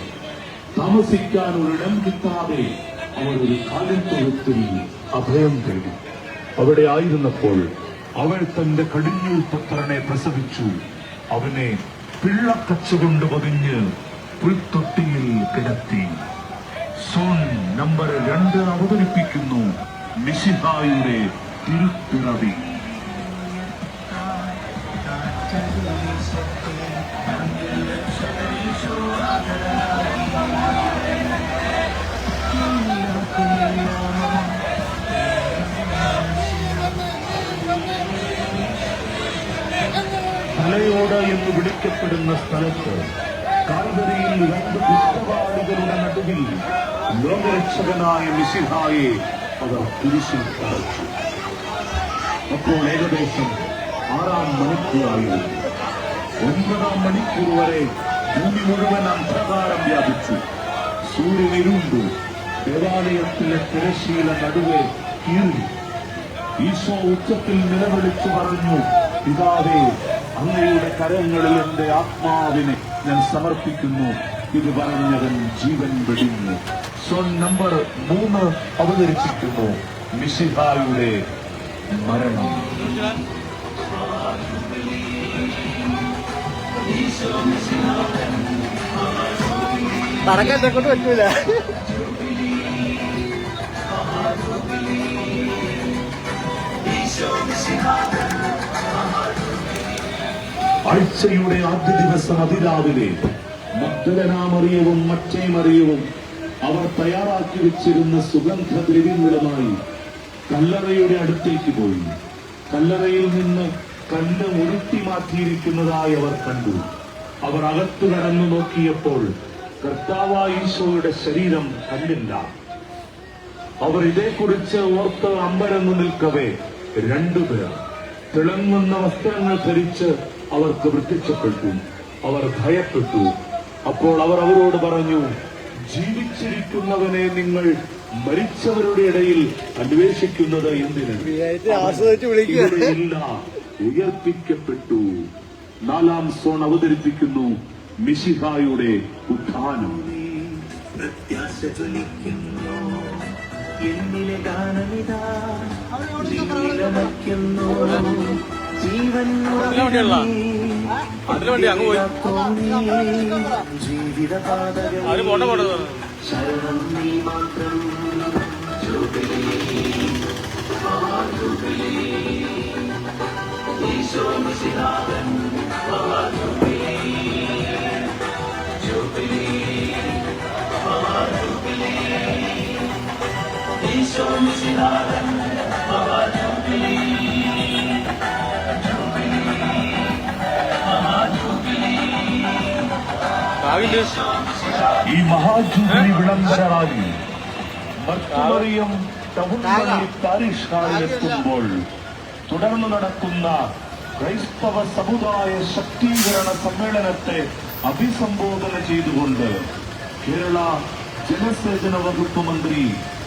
താമസിക്കാൻ ഒരിടം കിട്ടാതെ അവൾ ഒരു കാലിത്തൊഴുത്തിൽ അഭയം തേടി. അവിടെ ആയിരുന്നപ്പോൾ അവൾ തന്റെ കടിഞ്ഞൂൽ പുത്രനെ പ്രസവിച്ചു. അവനെ പിള്ളക്കച്ചുകൊണ്ട് പൊതിഞ്ഞ് പുൽത്തൊട്ടിയിൽ കിടത്തി. സോൺ നമ്പർ 2 അവതരിപ്പിക്കുന്നു മിശിഹായുടെ തിരുപ്പിറവി. മലയോട് എന്ന് വിളിക്കപ്പെടുന്ന സ്ഥലത്ത് കാൽവരിയിൽ രണ്ട് കുറ്റവാളികളുടെ നടുവിൽ ലോകരക്ഷകനായ മിശിഹായെ അവർ കുരിശിൽ തറച്ചു. അപ്പോൾ ഏകദേശം 6-ാം മണിക്കൂറായിരുന്നു. 9-ാം മണിക്കൂർ വരെ ഭൂമി മുഴുവൻ അന്ധകാരം വ്യാപിച്ചു. സൂര്യൻ ഇരുണ്ടു. ദേവാലയത്തിലെ തിരശ്ശീല നടുവെ കീറി. ഈശോ ഉച്ചത്തിൽ നിലവിളിച്ചു പറഞ്ഞു, പിതാവേ, അങ്ങയുടെ കരങ്ങളിൽ എന്റെ ആത്മാവിനെ ഞാൻ സമർപ്പിക്കുന്നു. ഇത് പറഞ്ഞവൻ ജീവൻ വെടിഞ്ഞു. സോൺ നമ്പർ 3 അവതരിപ്പിക്കുന്നു മിശിഹായുടെ മരണം. പറക്കാൻ കൊണ്ട് പറ്റൂല. ആഴ്ചയുടെ ആദ്യ ദിവസം അതിരാവിലെ മഗ്ദലന മറിയവും മറ്റേ മറിയവും അവർ തയ്യാറാക്കി വെച്ചിരുന്ന സുഗന്ധദ്രവ്യങ്ങളുമായി കല്ലറയുടെ അടുത്തേക്ക് പോയി. കല്ലറയിൽ നിന്ന് കല്ല് ഉരുട്ടി മാറ്റിയിരിക്കുന്നതായി അവർ കണ്ടു. അവർ അകത്തു കടന്നു നോക്കിയപ്പോൾ കർത്താവായ ഈശോയുടെ ശരീരം കണ്ടില്ല. അവർ ഇതേക്കുറിച്ച് ഓർത്ത് അമ്പരന്നു നിൽക്കവേ 2 പേർ തിളങ്ങുന്ന വസ്ത്രങ്ങൾ ധരിച്ച് അവർക്ക് പ്രത്യക്ഷപ്പെട്ടു. അവർ ഭയപ്പെട്ടു. അപ്പോൾ അവർ അവരോട് പറഞ്ഞു, ജീവിച്ചിരിക്കുന്നവനെ നിങ്ങൾ മരിച്ചവരുടെ ഇടയിൽ അന്വേഷിക്കുന്നത് എന്തിന്? ഇവിടെയില്ല, ഉയർപ്പിക്കപ്പെട്ടു. 4-ാം സോൺ അവതരിപ്പിക്കുന്നു മിശിഹായുടെ ഉത്ഥാനം. പ്രത്യാശ ജ്വലിക്കുന്നു എന്നിലെ ഗാനമിതാ, ജീവിതമയ്ക്കുന്നു ജീവൻ ജീവിത ശരണം നീ മാത്രം. ഈശോ മിശിഹായൻ ഈശോ മിശിഹായൻ ഈ മഹാജൂബിലി വിളംബര റാലി മർത്തുമറിയം ടൗൺവഴി പാരിഷ് ഹാളിലെത്തുമ്പോൾ തുടർന്ന് നടക്കുന്ന ക്രൈസ്തവ സമുദായ ശക്തീകരണ സമ്മേളനത്തെ അഭിസംബോധന ചെയ്തുകൊണ്ട് കേരള ജലസേചന വകുപ്പ് മന്ത്രി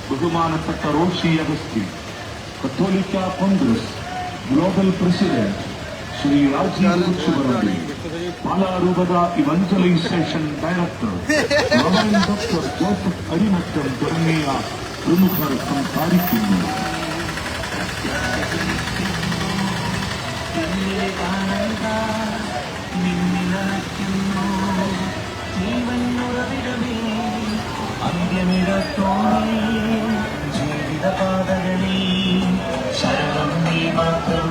ബഹുമാനപ്പെട്ട റോഷി അഗസ്റ്റിൻ, കത്തോലിക്ക കോൺഗ്രസ് ഗ്ലോബൽ പ്രസിഡന്റ് ശ്രീ രാജീവ് ചുവറമ്പി, പാലാരൂപത evangelisation director doctor Joseph Arimattam തുടങ്ങിയ പ്രമുഖർ സംസാരിക്കുന്നു. ജീവിതപാതകളിൽ ശരണം നീ മാത്രം.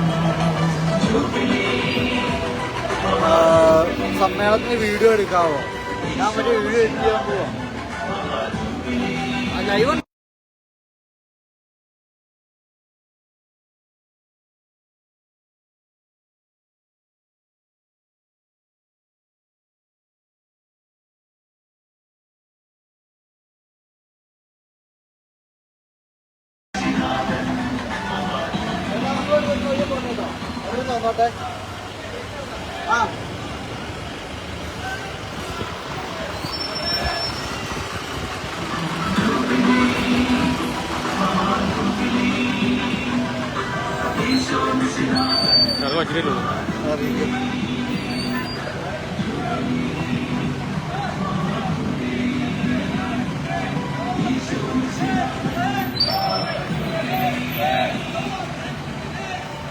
സമ്മേളനത്തിന് വീഡിയോ എടുക്കാവോ? ഞാൻ മറ്റേ വീഡിയോ എഡിറ്റ് ചെയ്യാൻ പോവാ. ലൈവ് നോക്കട്ടെ. ആ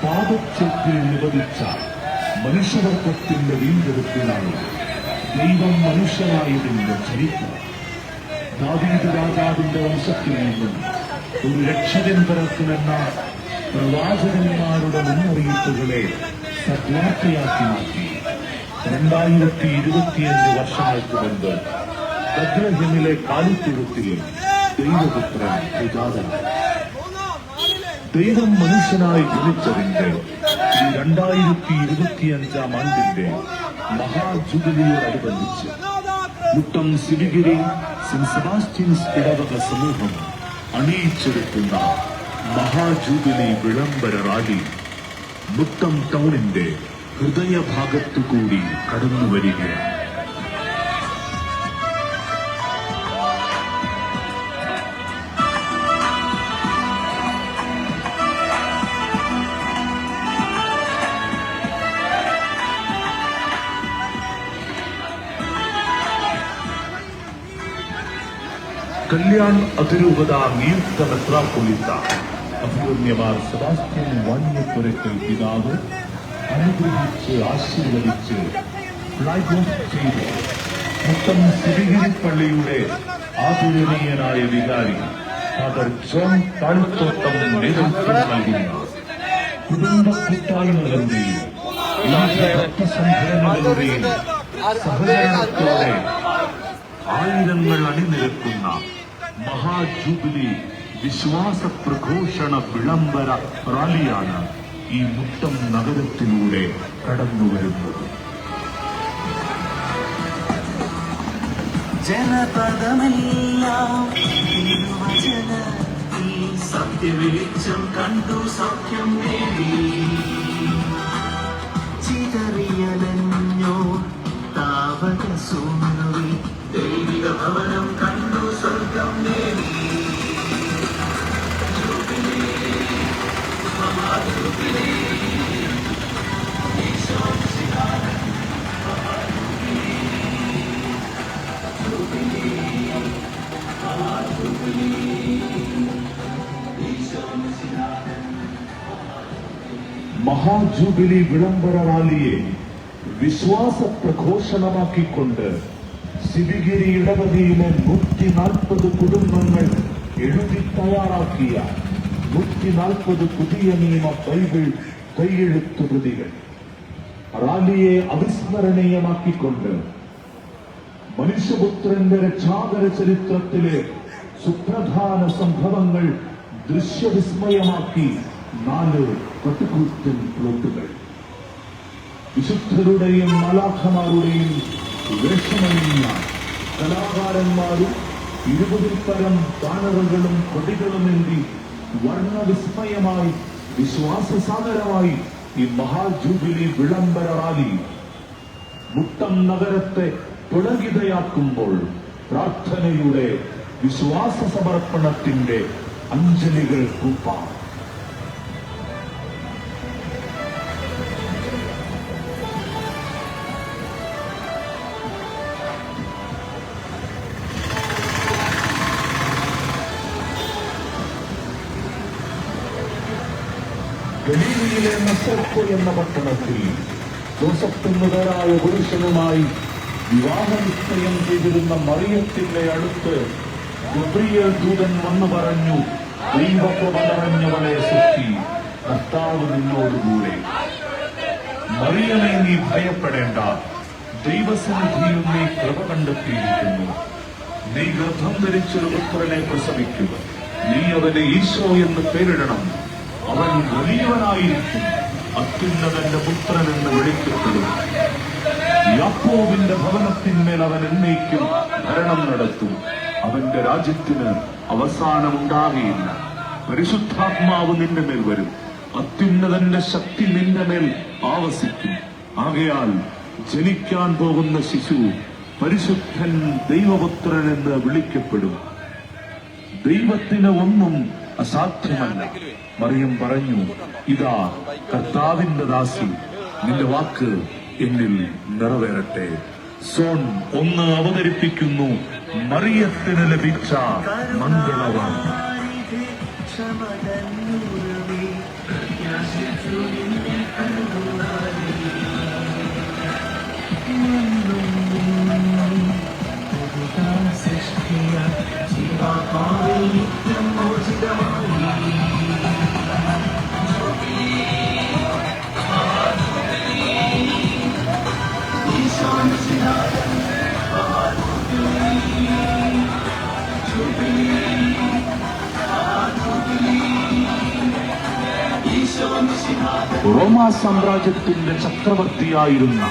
പാദച്ചത്തിൽ നിവദിച്ച മനുഷ്യവർഗത്തിന്റെ വീണ്ടെടുപ്പിനാണ് ദൈവം മനുഷ്യനായതിന്റെ ചരിത്രം. ദാവീദ് രാജാവിന്റെ വംശത്തിൽ നിന്നും ഒരു രക്ഷകൻ പിറക്കുമെന്ന പ്രവാചകന്മാരുടെ മുന്നറിയിപ്പുകളെ സദ്വാർത്തയാക്കി മാറ്റി 2025 വർഷങ്ങൾക്ക് മുൻപ് ബത്ലഹേമിലെ കാലിത്തൊഴുത്തിൽ ദൈവപുത്രൻ ജാതനായി. ദൈവം മനുഷ്യനായി ജനിച്ചതിന്റെ ഈ 2025 ആണ്ടിന്റെ മഹാജുബിലിയോടനുബന്ധിച്ച് മുട്ടം സിവിഗിരി സെന്റ് സെബാസ്റ്റ്യൻസ് ഇടവക സമൂഹം അണിയിച്ചെടുക്കുന്ന മഹാജൂബിലി വിളംബര റാലി മുട്ടം ടൗണിന്റെ ഹൃദയഭാഗത്തുകൂടി കടന്നു വരികയാണ്. കല്യാൺ അതിരൂപത നിയുക്ത മെത്രാപ്പൊലീത്ത അഭിമന്യമാർ സെബാസ്റ്റ്യൻ വാണിയപ്പുരയ്ക്കൽ പിതാവ് അനുഗ്രഹിച്ച് ആശീർവദിച്ച് ഫ്ലാഗ് ഓഫ് ചെയ്ത് മുട്ടം സിവിഗിരി പള്ളിയുടെ ആദരണീയനായ വികാരി ഫാദർ ജോൺ താഴ്ത്തോട്ടം നേതൃത്വം നൽകുന്ന കുടുംബ കൂട്ടായ്മകളുടെയും വിവിധ ഭക്തസംഘടനകളുടെയും സഹകരണത്തോടെ ആയിരങ്ങൾ അണിനിരക്കുന്ന മഹാജൂബിലി വിശ്വാസ പ്രഘോഷണ വിളംബര റാലിയാണ് ഈ മുട്ടം നഗരത്തിലൂടെ കടന്നുവരുന്നത്. ജനപദമെല്ലാം സത്യവെളിച്ചം കണ്ടു സൗഖ്യം നേടി ചിതറിയലഞ്ഞോ താവക സൂനുവി ദൈവിക ഭവനം കണ്ടു സ്വർഗം നേടി. മഹാജൂബിലി വിളംബര റാലിയെ വിശ്വാസ പ്രഘോഷണമാക്കിക്കൊണ്ട് സിവിഗിരി ഇടവകയിലെ 140 കുടുംബങ്ങൾ എഴുതി തയ്യാറാക്കിയ 140 പുതിയ നിയമ ബൈബിൾ കൈയെഴുത്തു കൃതികൾ റാലിയെ അവിസ്മരണീയമാക്കിക്കൊണ്ട് മനുഷ്യപുത്രന്റെ രക്ഷാകര ചരിത്രത്തിലെ സുപ്രധാന സംഭവങ്ങൾ ദൃശ്യവിസ്മയമാക്കി 4 പട്ടുകൂറ്റൻ പ്ലോട്ടുകൾ വിശുദ്ധരുടെയും മാലാഖമാരുടെയും വേഷമണിഞ്ഞ കലാകാരന്മാരും 20 പരം ബാനറുകളും കൊടികളുമേന്തി വർണ്ണവിസ്മയമായി വിശ്വാസസാഗരമായി ഈ മഹാജൂബിലി വിളംബര റാലി മുട്ടം നഗരത്തെ പുളകിതയാക്കുമ്പോൾ പ്രാർത്ഥനയുടെ വിശ്വാസ സമർപ്പണത്തിന്റെ അഞ്ജലികൾ കൂപ്പാം. ഗലീലയിലെ നസറത്ത് എന്ന പട്ടണത്തിൽ ജോസഫ് എന്നുപേരായ പുരുഷനുമായി വിവാഹനിശ്ചയം ചെയ്തിരുന്ന മറിയത്തിന്റെ അടുത്ത് ഗബ്രിയേൽ ദൂതൻ വന്നു പറഞ്ഞു, ദൈവകൃപ സൃഷ്ടി, കർത്താവ് നിന്നോടുകൂടെ. മറിയമേ, നീ ഭയപ്പെടേണ്ട, ദൈവസന്നിധിയിൽ നീ കൃപ കണ്ടെത്തിയിരിക്കുന്നു. നീ ഗർഭം ധരിച്ചൊരു പുത്രനെ പ്രസവിക്കുക. നീ അവന് ഈശോ എന്ന് പേരിടണം. അവൻ വലിയവനായിരിക്കും, അത്യുന്നതന്റെ പുത്രൻ എന്ന് വിളിക്കപ്പെടും. യാക്കോബിന്റെ ഭവനത്തിന്മേൽ അവൻ എന്നേക്കും ഭരണം നടത്തും. അവന്റെ രാജ്യത്തിന് അവസാനമുണ്ടാകുകയില്ല. പരിശുദ്ധാത്മാവ് നിന്റെ മേൽ വരും. അത്യുന്നതന്റെ ശക്തി നിന്റെ മേൽ ആവസിക്കും. ആകയാൽ ജനിക്കാൻ പോകുന്ന ശിശു പരിശുദ്ധൻ ദൈവപുത്രൻ എന്ന് വിളിക്കപ്പെടും. ദൈവത്തിന് ഒന്നും അസാധ്യമല്ല. മറിയം പറഞ്ഞു, ഇതാ കർത്താവിന്റെ ദാസി, നിന്റെ വാക്ക് എന്നിൽ നിറവേറട്ടെ. സോൺ 1 അവതരിപ്പിക്കുന്നു മറിയത്തിന് ലഭിച്ച മംഗളവാർത്ത. റോമാ സാമ്രാജ്യത്തിന്റെ ചക്രവർത്തിയായിരുന്ന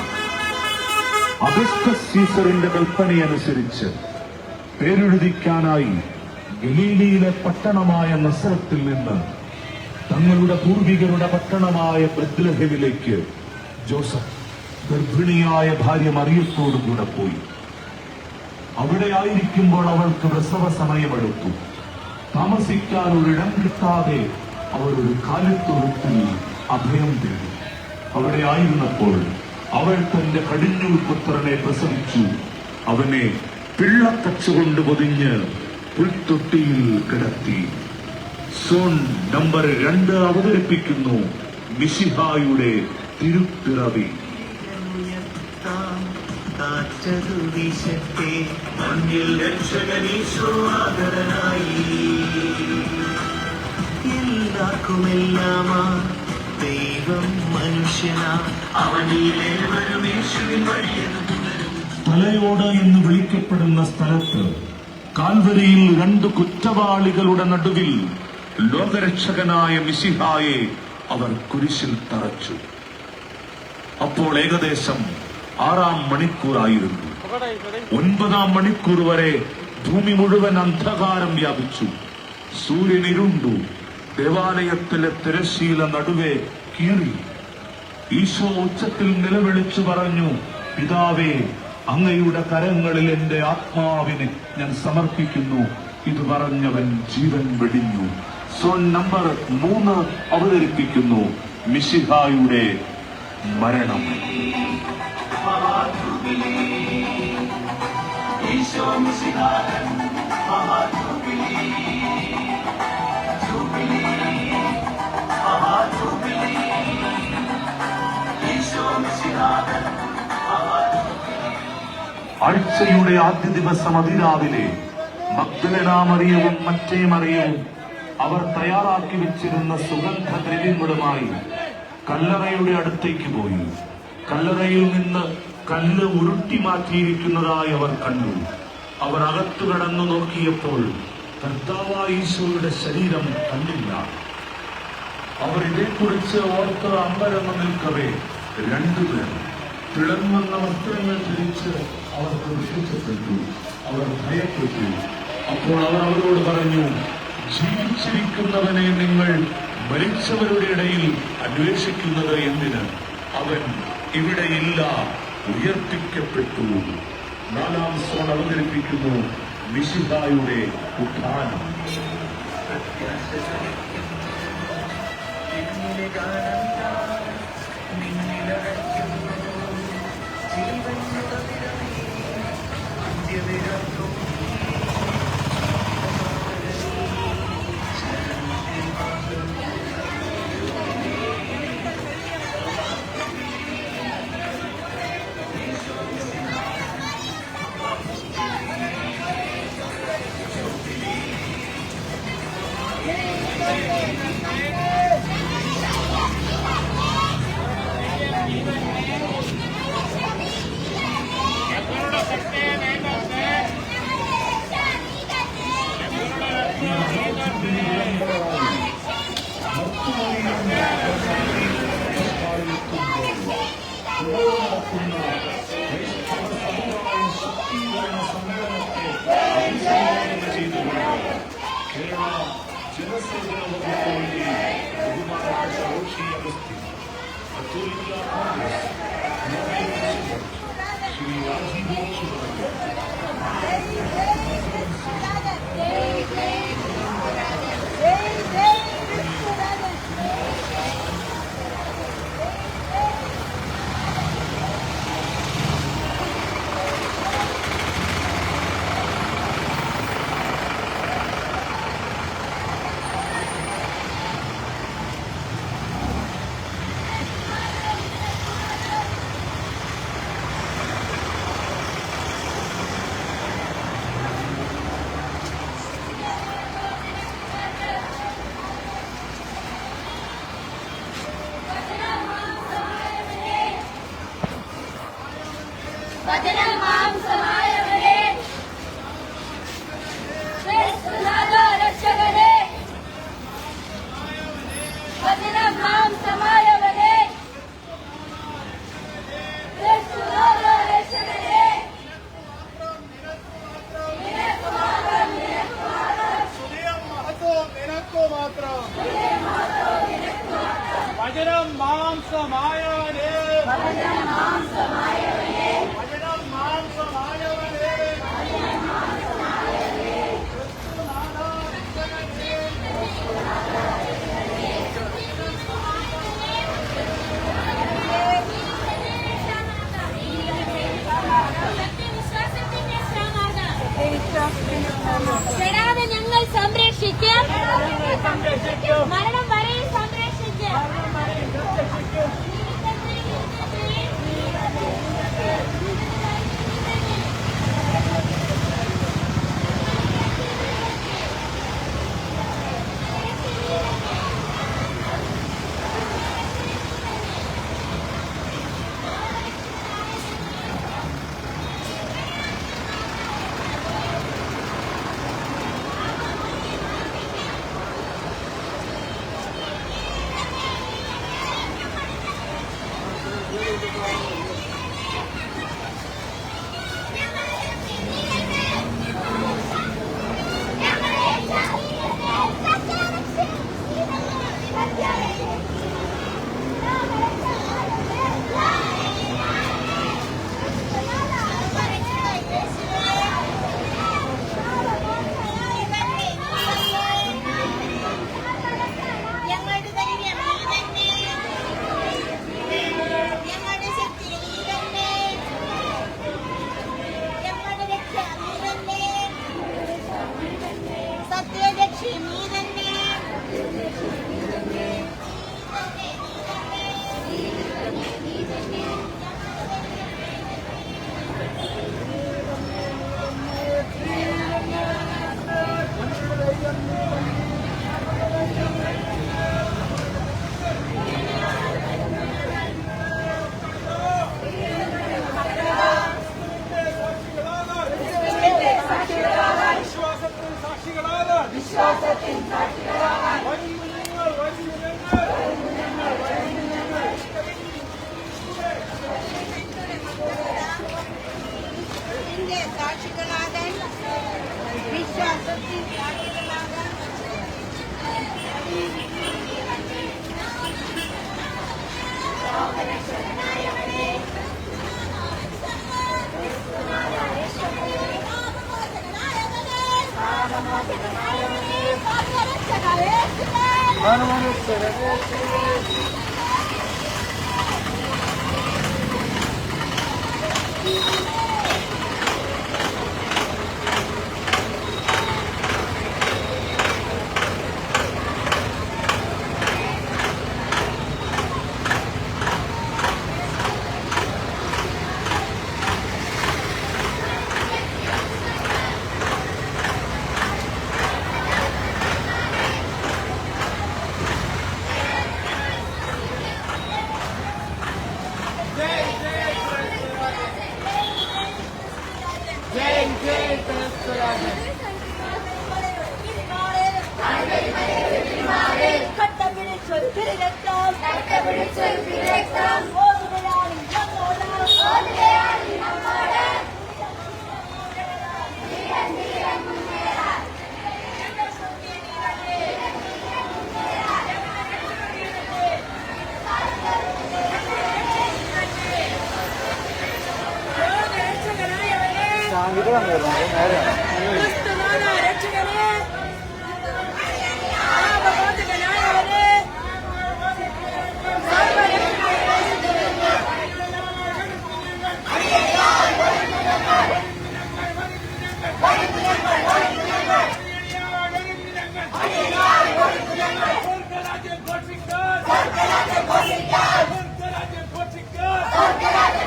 അഗസ്റ്റസ് സീസറിന്റെ കൽപ്പനയനുസരിച്ച് പേരെഴുതിക്കാനായി ഗലീലിയിലെ പട്ടണമായ നസറത്തിൽ നിന്ന് തങ്ങളുടെ പൂർവികരുടെ പട്ടണമായ ബെത്ലഹേമിലേക്ക് ജോസഫ് ഗർഭിണിയായ ഭാര്യ മറിയത്തോടുകൂടെ പോയി. അവിടെ ആയിരിക്കുമ്പോൾ അവൾക്ക് പ്രസവ സമയമെടുത്തു. താമസിക്കാൻ ഒരിടം കിട്ടാതെ അവർ ഒരു കാലിത്തൊഴുത്തിൽ അഭയം തേടി. അവിടെ ആയിരുന്നപ്പോൾ അവൾ തന്റെ കടിഞ്ഞൂൽ പുത്രനെ പ്രസവിച്ചു. അവനെ പിള്ളക്കച്ച കൊണ്ട് പൊതിഞ്ഞ് പുൽത്തൊട്ടിയിൽ കിടത്തി. സോൺ നമ്പർ 2 അവതരിപ്പിക്കുന്നു മിശിഹായുടെ തിരുപ്പിറവി. കാറ്റതു വീശത്തെ മണ്ണിൽ രക്ഷകനീശോ ആഗതനായി. എല്ലാക്കുമെല്ലാമാ ദൈവം മനുഷ്യനാ അവനിലേവരും യേശുവിൻ വഴിയെന്ന് തുടരും. തലയോട് എന്ന് വിളിക്കപ്പെടുന്ന സ്ഥലത്ത് കാൽവരിയിൽ 2 കുറ്റവാളികളുടെ നടുവിൽ ലോകരക്ഷകനായ മിശിഹായെ അവർ കുരിശിൽ തറച്ചു. അപ്പോൾ ഏകദേശം 6-ാം മണിക്കൂറായിരുന്നു. 9-ാം മണിക്കൂർ വരെ ഭൂമി മുഴുവൻ അന്ധകാരം വ്യാപിച്ചു. സൂര്യൻ ഇരുണ്ടു. ദേവാലയത്തിലെ തിരശ്ശീല നടുവെ കീറി. ഈശോ ഉച്ചത്തിൽ നിലവിളിച്ചു പറഞ്ഞു, പിതാവേ, അങ്ങയുടെ കരങ്ങളിൽ എന്റെ ആത്മാവിനെ ഞാൻ സമർപ്പിക്കുന്നു. ഇത് പറഞ്ഞവൻ ജീവൻ വെടിഞ്ഞു. സോൺ നമ്പർ 3 അവതരിപ്പിക്കുന്നു മിശിഹായുടെ മരണം. ഈശോ മിശിഹായൻ മഹാജൂബിലി, ജൂബിലി, മഹാജൂബിലി. ഈശോ മിശിഹായൻ ആഴ്ചയുടെ ആദ്യ ദിവസം അതിരാവിലെ മഗ്ദലേന മറിയവും മറ്റേ മറിയവും അവർ തയ്യാറാക്കി വെച്ചിരുന്ന സുഗന്ധദ്രവ്യങ്ങളുമായി കല്ലറയുടെ അടുത്തേക്ക് പോയി. കല്ലറയിൽ നിന്ന് കല്ല് ഉരുട്ടി മാറ്റിയിരിക്കുന്നതായി അവർ കണ്ടു. അവർ അകത്തു കടന്നു നോക്കിയപ്പോൾ കർത്താവായ ഈശോയുടെ ശരീരം കണ്ടില്ല. അവർ ഇതേക്കുറിച്ച് ഓർത്ത് അമ്പരന്ന് നിൽക്കവേ 2 പേർ തിളങ്ങുന്ന വസ്ത്രങ്ങൾ ധരിച്ച് അവർ പ്രത്യക്ഷപ്പെട്ടു. അവർ ഭയപ്പെട്ടു. അപ്പോൾ അവർ അവരോട് പറഞ്ഞു, ജീവിച്ചിരിക്കുന്നവനെ നിങ്ങൾ മരിച്ചവരുടെ ഇടയിൽ അന്വേഷിക്കുന്നത് എന്തിന്? അവൻ ഇവിടെയില്ല, ഉയർപ്പിക്കപ്പെട്ടു. 4-ാം സോൺ അവതരിപ്പിക്കുന്നു മിശിഹായുടെ ഉത്ഥാനം. മാംസമായവനെ വചനം മാംസമായവനെ കെടാതെ ഞങ്ങൾ സംരക്ഷിക്കും, മരണം വരെ സംരക്ഷിക്കും. ഞങ്ങളുടെ ധൈര്യം നീ തന്നെ, ഞങ്ങളുടെ ശക്തി നീ തന്നെ, ഞങ്ങളുടെ രക്ഷ നീ തന്നെ, സത്യരക്ഷ നീ തന്നെ. വിശ്വാസത്തിൽ സാക്ഷികളാകാൻ വരുന്നു നിങ്ങൾ. നിന്റെ സാക്ഷികളാകാൻ, വിശ്വാസത്തിൽ സാക്ഷികളാകാൻ.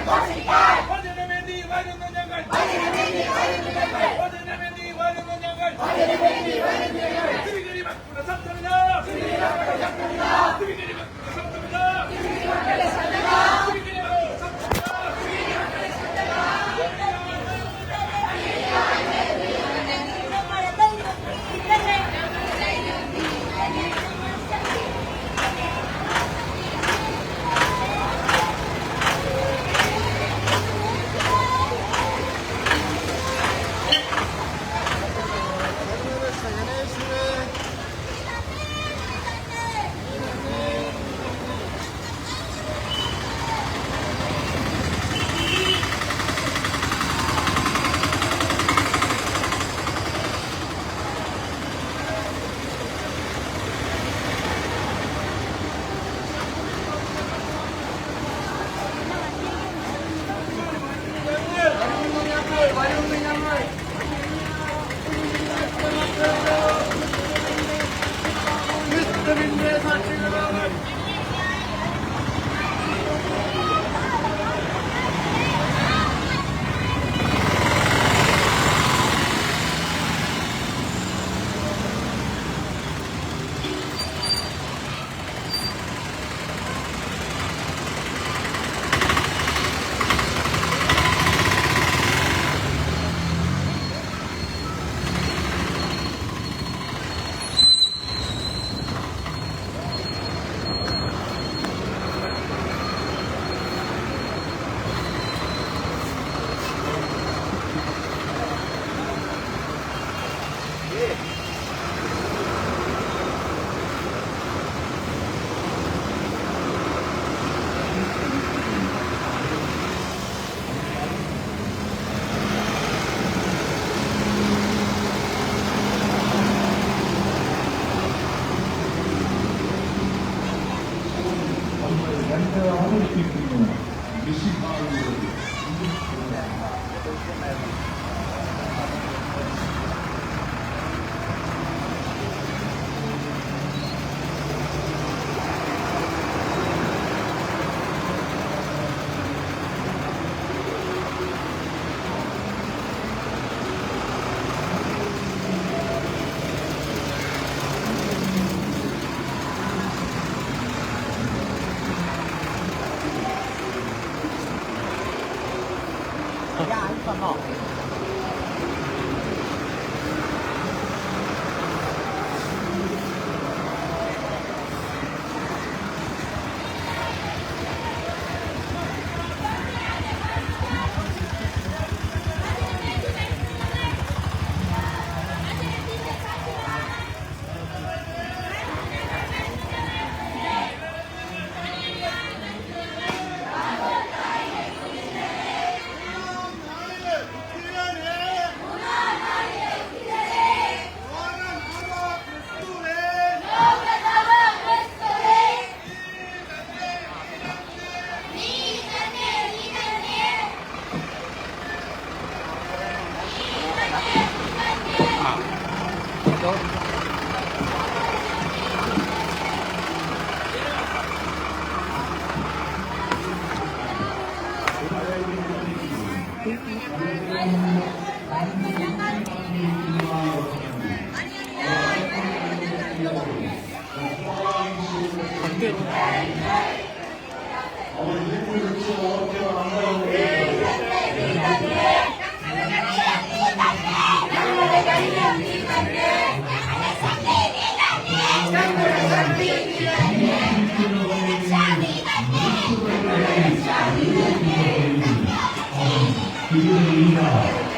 ഘോഷിക്കാൻ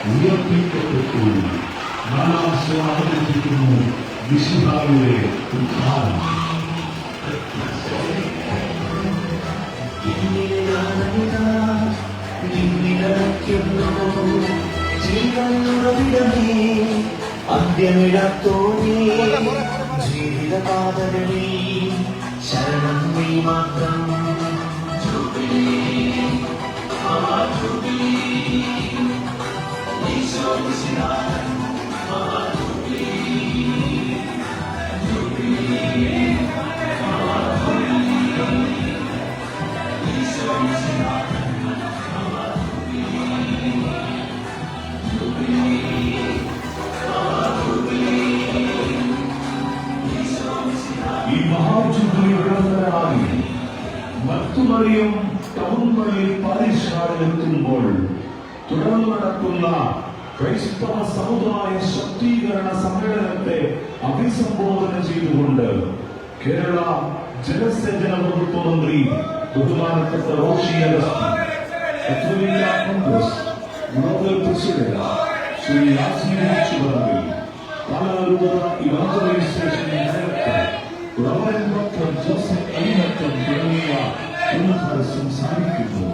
ഉയർത്തിക്കപ്പെട്ടു. നാലാം സ്വാഗതിക്കുന്നു വിശുദ്ധായുടെ ഉദ്ധാനം. അന്ത്യമിടത്തോടെ ജീവിതപാതകളിൽ ശരണം നീ മാത്രം. ഈ മഹാജുബിലി വിളംബരമായി മറ്റുമറിയും ടൗൺ വഴിയിൽ പാരിഷാടിലെത്തുമ്പോൾ തുടർന്ന് നടക്കുന്ന ക്രൈസ്തവ സമുദായ ശക്തീകരണ സമ്മേളനത്തെ അഭിസംബോധന ചെയ്തുകൊണ്ട് കേരള ജലസേചന വകുപ്പ് മന്ത്രി ബഹുമാനപ്പെട്ട റോഷി അഗസ്റ്റിൻ, കത്തോലിക്കാ കോൺഗ്രസ് ഗ്ലോബൽ പ്രസിഡന്റ് ശ്രീ യാസ്മിൻ ചുവറമ്പിൽ, പാലാരൂപത evangelisation director reverend doctor Joseph Alimattam തുടങ്ങിയ പ്രമുഖർ സംസാരിക്കുന്നു.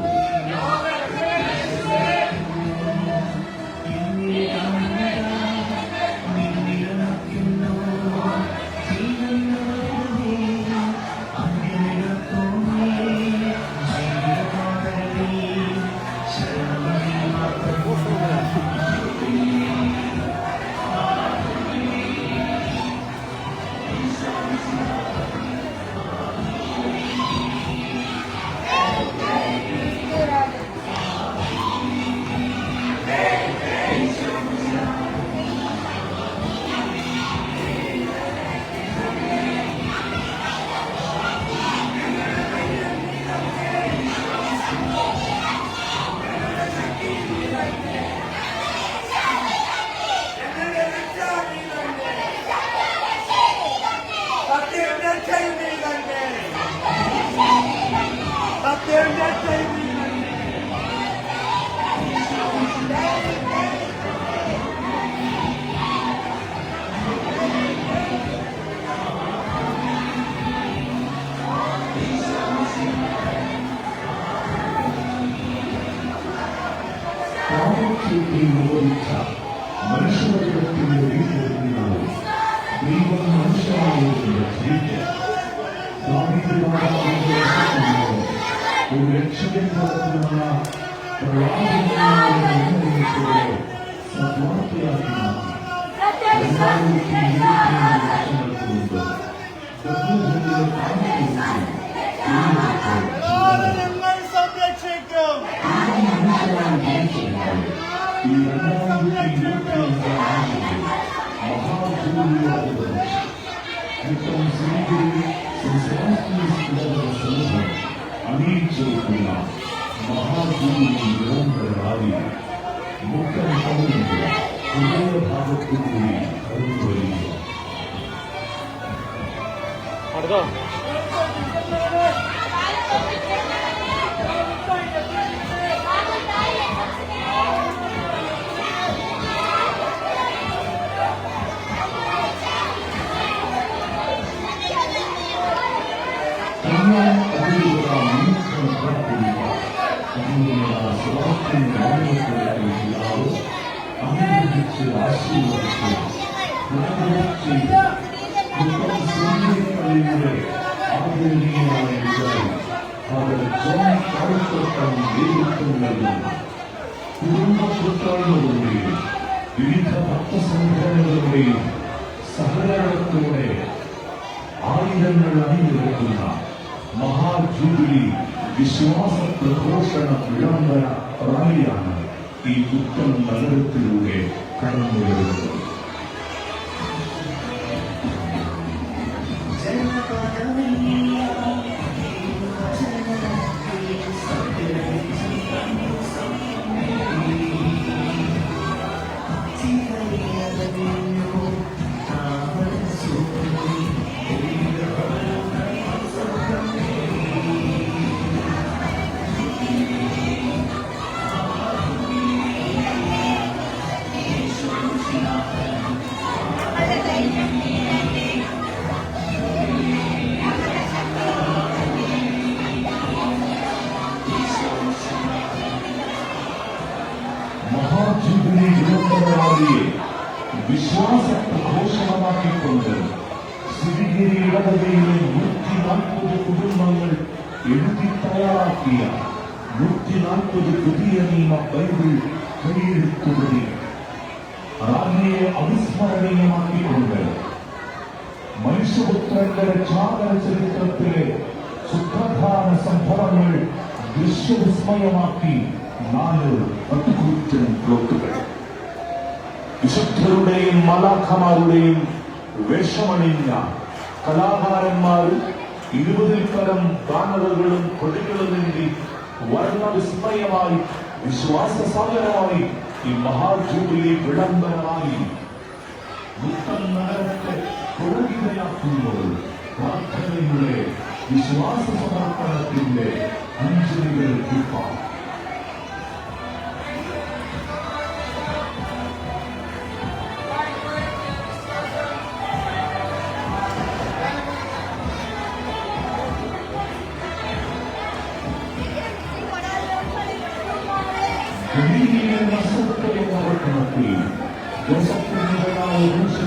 മനുഷ്യവർഗത്തിന്റെ വീട്ടിലെത്തിയാണ് ദൈവം മനുഷ്യമായിട്ടുള്ള ഒരു രക്ഷകൻ തരത്തിലുള്ള പ്രവാചകന്മാരുടെ സദ്വാർത്തയാക്കി മാറ്റി. 2023 വർഷങ്ങൾക്ക് മുമ്പ് ബഹുജനങ്ങളെ താമസിച്ചു ഈ 2025 മഹാജൂലിയോട് Victim Cemetery since സമൂഹം അണിയിച്ചൊരുക്കുന്ന മഹാജൂലി വിളംബരമായി മുഖ്യ ടൗണിന്റെ ഹൃദയഭാഗത്തു കൂടി കടന്നു വരിക. കുടുംബ കൂട്ടായ്മകളുടെയും വിവിധ ഭക്തസംഘടനകളുടെയും അണിനിരക്കുന്ന മഹാജൂബിലി വിശ്വാസ പ്രഘോഷണ വിളംബര റാലിയാണ് ഈ പുത്തൻ നഗരത്തിലൂടെ കടന്നുവരുന്നത്. മഹാജൂബിലി വിളംബരറാലിയെ വിശ്വാസ പ്രഘോഷണമാക്കിക്കൊണ്ട് സിരിഗിരി ഇടവകയിലെ 140 കുടുംബങ്ങൾ എഴുതി തയ്യാറാക്കിയ 140 പുതിയ നിയമ ബൈബിൾ കൈയെഴുത്തുപടി റാലിയെ അവിസ്മരണീയമാക്കിക്കൊണ്ട് മനുഷ്യപുത്രന്റെ രക്ഷാകര ചരിത്രത്തിലെ സുപ്രധാന സംഭവങ്ങൾ ദൃശ്യവിസ്മയമാക്കി 4 അത്ഭുതൻ ബ്ലോക്കുകൾ. വിശുദ്ധരുടെയും മലാഖമാരുടെയും വേഷമണിഞ്ഞ കലാകാരന്മാരും 20-ൽ പരം ബാനറുകളും കൊടികളും നീണ്ടി വർണ്ണവിസ്മയമായി വിശ്വാസസാഗരമായി ഈ മഹാജൂബിലി വിളംബരമായി പുത്തൻ നഗരത്തെ പുരോഗതിയാക്കുമ്പോൾ പ്രാർത്ഥനയുടെ വിശ്വാസ സമർപ്പണത്തിന്റെ അഞ്ജലികൾ കിട്ടാം.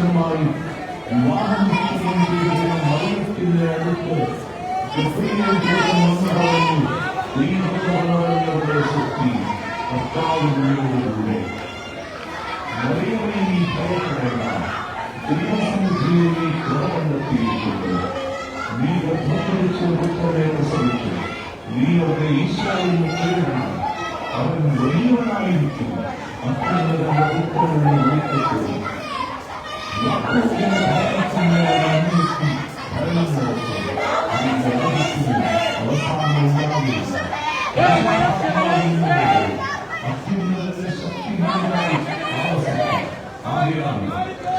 ുമായി വിവാഹം മരണത്തിന്റെ അടുത്ത് ദൈവങ്ങളുടെ ശക്തി കർത്താവിനോടുകൂടെ മറിയമേ നീ ഭയപ്പെടേണ്ട, ദൈവസന്നിധിയിൽ നീ കൃപ കണ്ടെത്തിയിട്ടുണ്ട്. നീ ഗർഭധരിച്ച പുത്രനെ പ്രസവിച്ചു. നീ അവരുടെ ഈശോയിൽ മുഖേനമാണ്. അവൻ വലിയവനായിരിക്കും. അത്യുന്നതന്റെ പുത്രനെ വിളിക്കപ്പെടും. അത്യുന്നതന്റെ ശക്തിമാനായി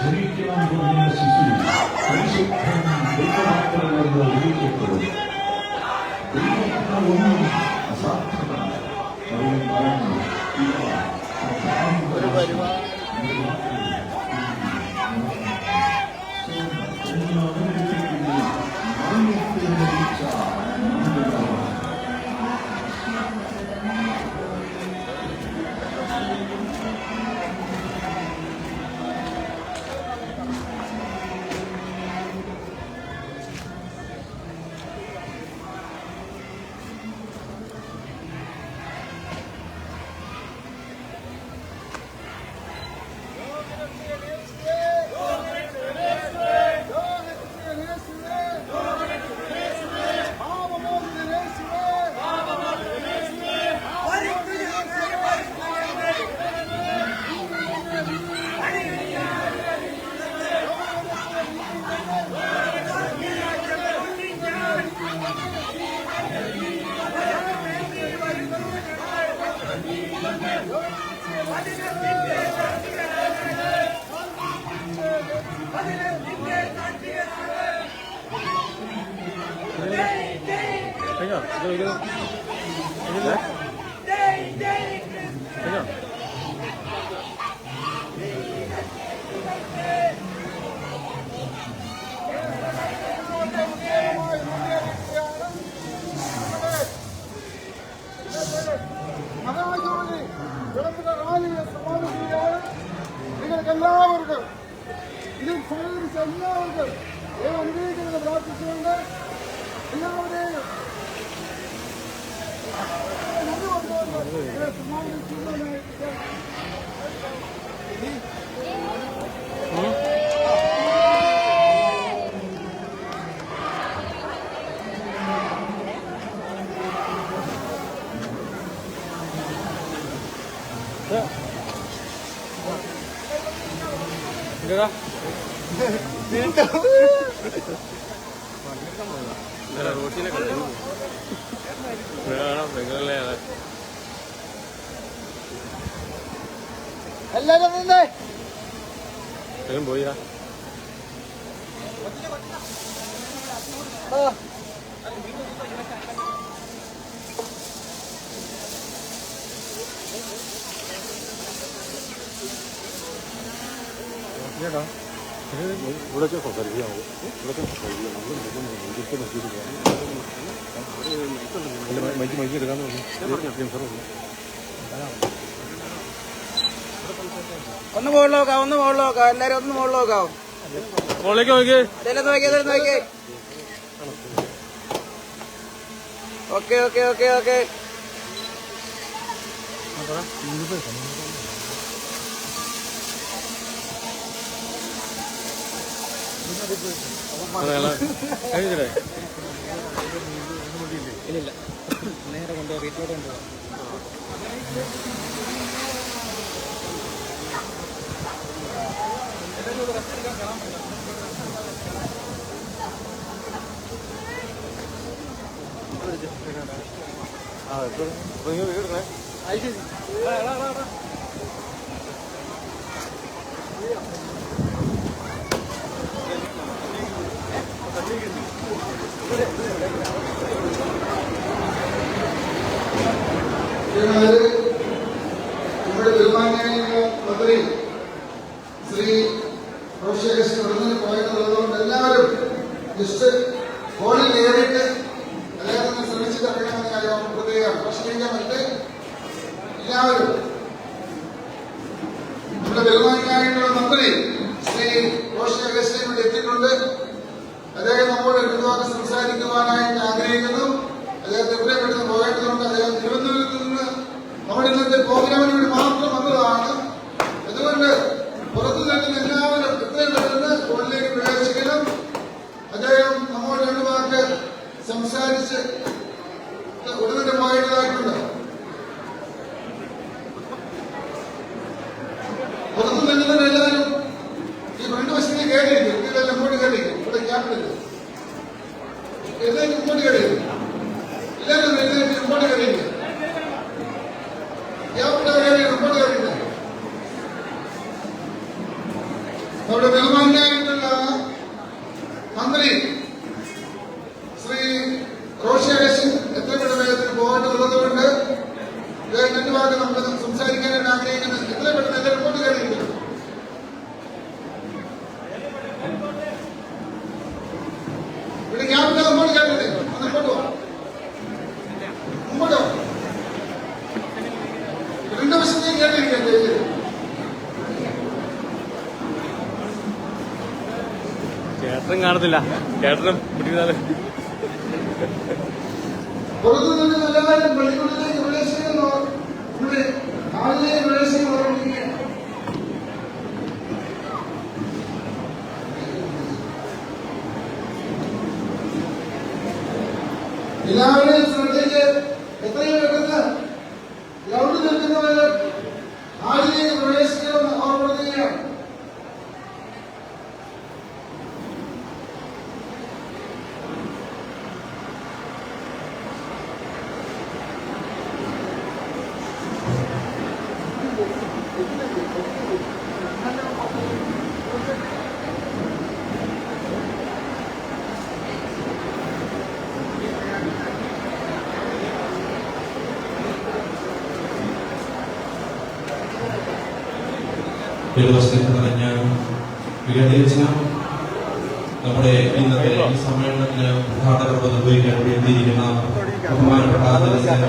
ജനിക്കാൻ പോകുന്ന ശിശു പരിശുദ്ധൻ ദൈവമാത്രമെന്ന് വിളിക്കപ്പെടും. ദൈവത്തിന് ഒന്നും അസാധ്യമാണ്. അവൻ പറഞ്ഞു എല്ലാവർക്കും ഇതിൽ സഹകരിച്ച എല്ലാവർക്കും അനുഗ്രഹിക്കുന്നത് പ്രാർത്ഥിച്ചുകൊണ്ട് എല്ലാവരെയും എല്ലാരും നിന്നേ. പോയാ ഇവിടെ സംസാരിക്കാമോ? മൈക്ക് എടുക്കാന്ന് പറഞ്ഞു. ഒന്ന് മുകളിൽ നോക്കാം, ഒന്ന് മുകളിൽ നോക്കാം, എല്ലാരും ഒന്ന് മുകളിൽ നോക്കാം. മുകളിലേക്ക് നോക്കിയേ. നോക്കിയേ. Okay okay okay okay. കഴിഞ്ഞില്ലേ? ഇല്ല നേരെ കൊണ്ടുപോകാം, വീട്ടിലോട്ട് കൊണ്ടുപോകാം. എടുക്കണേ. നമ്മുടെ ബഹുമാന്യനായ മന്ത്രി ശ്രീ റോഷേഷ് ഉടനെ പോയിട്ടുള്ളതുകൊണ്ട് എല്ലാവരും ജസ്റ്റ് ഫോണിൽ കയറിയിട്ട് അദ്ദേഹത്തിന് ശ്രമിച്ചിട്ട് അറിയണമെന്ന് കാര്യം പ്രത്യേകം പ്രശ്നിക്കാൻ പറ്റേ എല്ലാവരും നമ്മുടെ ബഹുമാന്യനായിട്ടുള്ള മന്ത്രി ശ്രീ റോഷേഷ് ഇവിടെ എത്തിയിട്ടുണ്ട്. അദ്ദേഹം നമ്മോട് എടുത്തുവാൻ സംസാരിക്കുവാനായിട്ട് ആഗ്രഹിക്കുന്നു. അദ്ദേഹത്തെ എത്രയും പെട്ടെന്ന് പോകേണ്ടതുണ്ട്. അദ്ദേഹം തിരുവനന്തപുരത്ത് നിന്ന് നമ്മുടെ ഇന്നത്തെ പ്രോഗ്രാമിന് വേണ്ടി മാത്രം വന്നതാണ്. അതുകൊണ്ട് പുറത്തു നിൽക്കുന്ന എല്ലാവരും എത്രയും പെട്ടെന്ന് ഫോണിലേക്ക് പ്രവേശിക്കണം. അദ്ദേഹം നമ്മോട് രണ്ടു വാക്ക് സംസാരിച്ച് ഉടനെ പോകേണ്ടതായിട്ടുണ്ട്. പുറത്തു നിൽക്കുന്നവരെല്ലാവരും ഈ ഫ്രണ്ട് വശത്തേക്ക് കയറിയിരിക്കും. ഇതെല്ലാം ഇങ്ങോട്ട് കയറിയിരിക്കും. ഇവിടെ ക്യാമ്പിലില്ല. എല്ലാവരും ഇങ്ങോട്ട് കയറിയിരിക്കും. എല്ലാവരും എല്ലാവരും ഇങ്ങോട്ട് കയറിയിരിക്കും. നമ്മുടെ ബഹുമാന്യനായിട്ടുള്ള മന്ത്രി ശ്രീ റോഷേഷ് എത്രയും വേഗത്തിൽ പോകേണ്ടതുള്ളതുകൊണ്ട് രണ്ടു വാക്ക് നമുക്ക് സംസാരിക്കാനായിട്ട് ആഗ്രഹിക്കുന്നത്. എത്രയും പെട്ടെന്ന് എല്ലാവരും ഇങ്ങോട്ട് കയറിയിരിക്കും. ഇവിടെ ക്യാമ്പിൽ അങ്ങോട്ട് കയറിയില്ലേ? ഒന്ന് ഇങ്ങോട്ട് പോവാം. മുമ്പോട്ടോ രണ്ടു വശത്തേക്ക് കേട്ടിരിക്കാം. ചേട്ടനും കാണത്തില്ല. ചേട്ടനും പിടിക്കുന്നാല് പുറത്തു നിന്ന് എല്ലാവരും പള്ളിക്കൂടത്തിലേക്ക് പ്രവേശിക്കുന്നു. ഇവിടെ ആളിലേക്ക് പ്രവേശിക്കുന്നു. എല്ലാവരെയും ശ്രദ്ധിച്ച് എത്രയും പെട്ടെന്ന് ഗ്രൗണ്ടിൽ നിൽക്കുന്നവര് ആളിലേക്ക് പ്രവേശിക്കണമെന്ന് ഓർമ്മപ്പെടുത്തുകയാണ്. ഇരുവശത്ത് നിറഞ്ഞ വികടിച്ച നമ്മുടെ ഇന്നത്തെ ഈ സമ്മേളനത്തിന് ഉദ്ഘാടകർ നിർവഹിക്കാൻ വേണ്ടിയിരിക്കുന്ന ബഹുമാനപ്പെട്ട അതിഥിയായ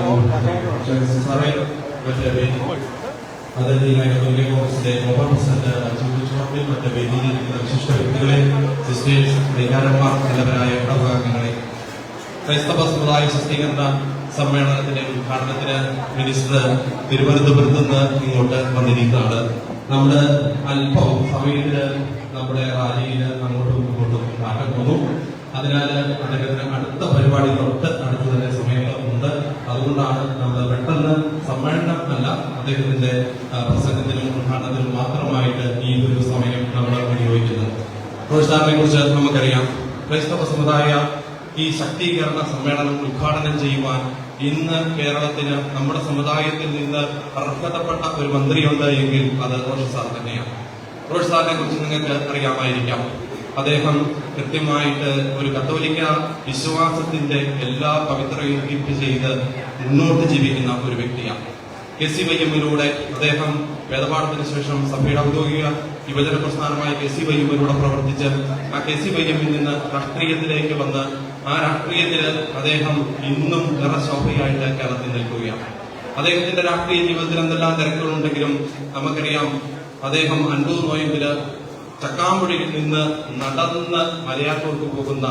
കോൺഗ്രസിന്റെ മൊബൈൽ പ്രസിഡന്റ് അച്യുതൻ മറ്റ് വേദിയിലിരിക്കുന്ന വിശിഷ്ട വ്യക്തികളെ, സിസ്റ്റേഴ്സ്, വികാരന്മാർ, നല്ലവരായ ഇടഭാഗങ്ങളെ, ക്രൈസ്തവ സമുദായ ശാക്തീകരണ സമ്മേളനത്തിന്റെ ഉദ്ഘാടനത്തിന് മിനിസ്റ്റർ തിരുവനന്തപുരത്ത് നിന്ന് ഇങ്ങോട്ട് വന്നിരിക്കുന്നതാണ്. നമ്മള് അല്പം സമയത്തിന് നമ്മുടെ റാലിയിൽ അങ്ങോട്ടും ഇങ്ങോട്ടും മാറ്റം വന്നു. അതിനാൽ അദ്ദേഹത്തിന് അടുത്ത പരിപാടി തൊട്ട് അടുത്ത് തന്നെ സമയമുണ്ട്. അതുകൊണ്ടാണ് നമ്മൾ പെട്ടെന്ന് സമ്മേളനം അല്ല, അദ്ദേഹത്തിന്റെ പ്രസംഗത്തിനും ഉദ്ഘാടനത്തിനും മാത്രമായിട്ട് ഈ ഒരു സമയം നമ്മൾ വിനിയോഗിക്കുന്നത്. റോഷാറിനെ കുറിച്ച് നമുക്കറിയാം. ക്രൈസ്തവ സമുദായ ഈ ശക്തീകരണ സമ്മേളനം ഉദ്ഘാടനം ചെയ്യുവാൻ ഇന്ന് കേരളത്തിന് നമ്മുടെ സമുദായത്തിൽ നിന്ന് അർഹതപ്പെട്ട ഒരു മന്ത്രിയുണ്ട് എങ്കിൽ അത് റോഷി സാർ തന്നെയാണ്. റോഷി സാറിനെ കുറിച്ച് നിങ്ങൾക്ക് അറിയാമായിരിക്കാം. അദ്ദേഹം കൃത്യമായിട്ട് ഒരു കത്തോലിക്ക വിശ്വാസത്തിന്റെ എല്ലാ പവിത്രതയും കീപ്പ് ചെയ്ത് മുന്നോട്ട് ജീവിക്കുന്ന ഒരു വ്യക്തിയാണ്. KCYM-ലൂടെ അദ്ദേഹം വേദപാഠത്തിന് ശേഷം സഭയുടെ ഔദ്യോഗിക യുവജന പ്രസ്ഥാനമായ KCYM-ലൂടെ പ്രവർത്തിച്ച് ആ KCYM-ൽ നിന്ന് രാഷ്ട്രീയത്തിലേക്ക് വന്ന് ആ രാഷ്ട്രീയത്തിൽ അദ്ദേഹം ഇന്നും നിറശോഭയായിട്ട് കേരളത്തിൽ നിൽക്കുകയാണ്. അദ്ദേഹത്തിന്റെ രാഷ്ട്രീയ ജീവിതത്തിൽ എന്തെല്ലാം തിരക്കുകളുണ്ടെങ്കിലും നമുക്കറിയാം അദ്ദേഹം 50 നോയമ്പില് ചക്കാമ്പുഴയിൽ നിന്ന് നടന്ന് മലയാറ്റൂർക്ക് പോകുന്ന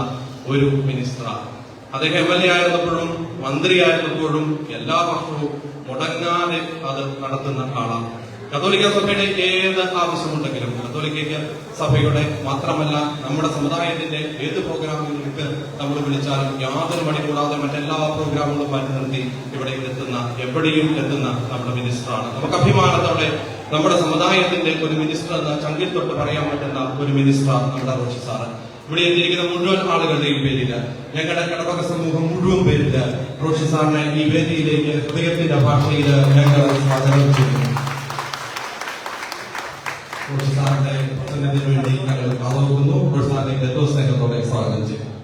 ഒരു മിനിസ്റ്ററാണ്. അദ്ദേഹം MLA ആയിരുന്നപ്പോഴും മന്ത്രിയായിരുന്നപ്പോഴും എല്ലാ വർഷവും മുടങ്ങാതെ അത് നടത്തുന്ന ആളാണ്. കത്തോലിക്ക സഭയുടെ ഏത് ആവശ്യമുണ്ടെങ്കിലും കത്തോലിക്ക സഭയുടെ മാത്രമല്ല നമ്മുടെ സമുദായത്തിന്റെ ഏത് പ്രോഗ്രാമുകൾക്ക് നമ്മൾ വിളിച്ചാലും യാതൊരു മടി കൂടാതെ മറ്റെല്ലാ പ്രോഗ്രാമുകളും മാറ്റി നിർത്തി ഇവിടെ എത്തുന്ന എവിടെയും എത്തുന്ന നമ്മുടെ മിനിസ്റ്ററാണ്. നമുക്ക് അഭിമാനത്തോടെ നമ്മുടെ സമുദായത്തിന്റെ ഒരു മിനിസ്റ്റർ എന്ന ചങ്കിൽ തൊട്ട് പറയാൻ പറ്റുന്ന ഒരു മിനിസ്റ്റർ നമ്മുടെ റോഷി സാറ്. ഇവിടെ എത്തിയിരിക്കുന്ന മുഴുവൻ ആളുകളുടെയും പേരില് ഞങ്ങളുടെ കടവക സമൂഹം മുഴുവൻ പേരില് റോഷി സാറിനെ ഈ വേദിയിലേക്ക് ഹൃദയത്തിന്റെ ഭാഷയിൽ ഞങ്ങൾ സ്വാഗതം ചെയ്യുന്നു. റോഷി സാറിന്റെ പ്രസംഗത്തിന് വേണ്ടി ഞങ്ങൾ കാതോർക്കുന്നു. റോഷി സാറിനെ ഏറ്റവും സ്നേഹത്തോടെ സ്വാഗതം ചെയ്യുന്നു.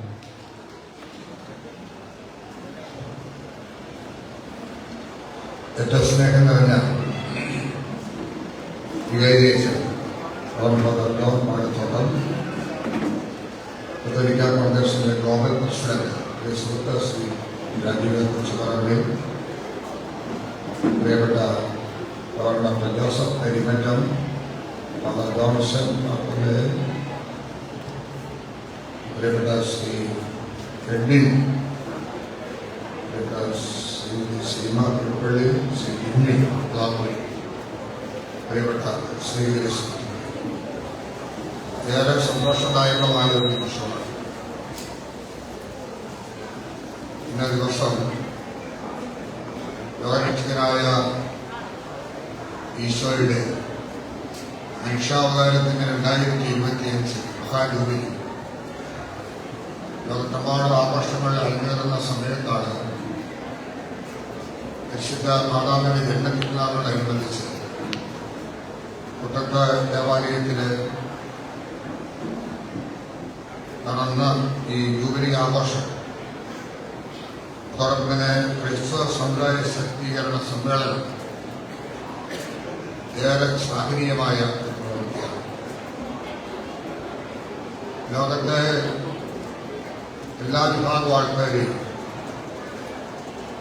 ഏറ്റവും സ്നേഹം നിറഞ്ഞ മാടത്തോട്ടം കത്തോലിക്ക കോൺഗ്രസിന്റെ ഗ്ലോബൽ പ്രസിഡന്റ് ശ്രീ രാജീവ് കുറിച്ചുകാരുടെ പ്രിയപ്പെട്ട doctor Joseph Karimattam, father Thomason, പ്രിയപ്പെട്ട ശ്രീ എഡ്വിൻ, ശ്രീ സീമ തിരുപ്പള്ളി, ശ്രീ ഇമ്മി ലാപ്പി, പ്രിയപ്പെട്ട ശ്രീ ഏറെ സന്തോഷദായകമായ ഒരു നിമിഷമാണ്. ഇന്ന ദിവസം ലോകരക്ഷകനായ ഈശോയുടെ മനുഷ്യാവതാരത്തിന് 2025 മഹാജൂബിലി ലോകത്തെമ്പാടും ആഘോഷങ്ങൾ അരങ്ങേറുന്ന സമയത്താണ് പരിശുദ്ധ മാതാവിന്റെ ജന്മതിരുനാളിനോടനുബന്ധിച്ച് കുട്ടത്ത ദേവാലയത്തില് നടന്ന ഈ ജൂബിലി ആഘോഷം, അതോടൊപ്പം തന്നെ ക്രൈസ്തവ സമുദായ ശക്തീകരണ സമ്മേളനം ഏറെ ശ്ലാഘനീയമായ പ്രവൃത്തിയാണ്. ലോകത്തെ എല്ലാ വിഭാഗം ആൾക്കാരെയും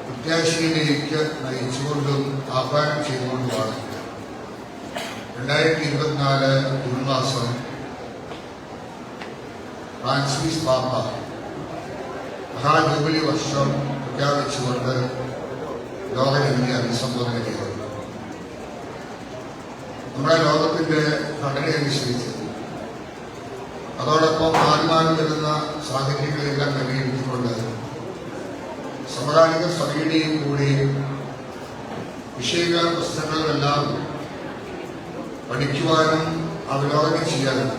പ്രത്യാശയിലേക്ക് നയിച്ചുകൊണ്ടും ആഹ്വാനം ചെയ്തുകൊണ്ടുമാണ് 2024 ജൂൺ മാസം ഫ്രാൻസിസ് പാപ്പ മഹാജൂബിലി വർഷം പ്രഖ്യാപിച്ചുകൊണ്ട് ലോകജനതയെ അഭിസംബോധന ചെയ്തു. നമ്മുടെ ലോകത്തിന്റെ ഘടനയനുസരിച്ച് അതോടൊപ്പം മാറി വരുന്ന സാഹചര്യങ്ങളെല്ലാം പരിഗണിച്ചുകൊണ്ട് സമകാലിക സഭയുടെയും കൂടി വിഷയ പ്രശ്നങ്ങളെല്ലാം പഠിക്കുവാനും അവലോകനം ചെയ്യാനും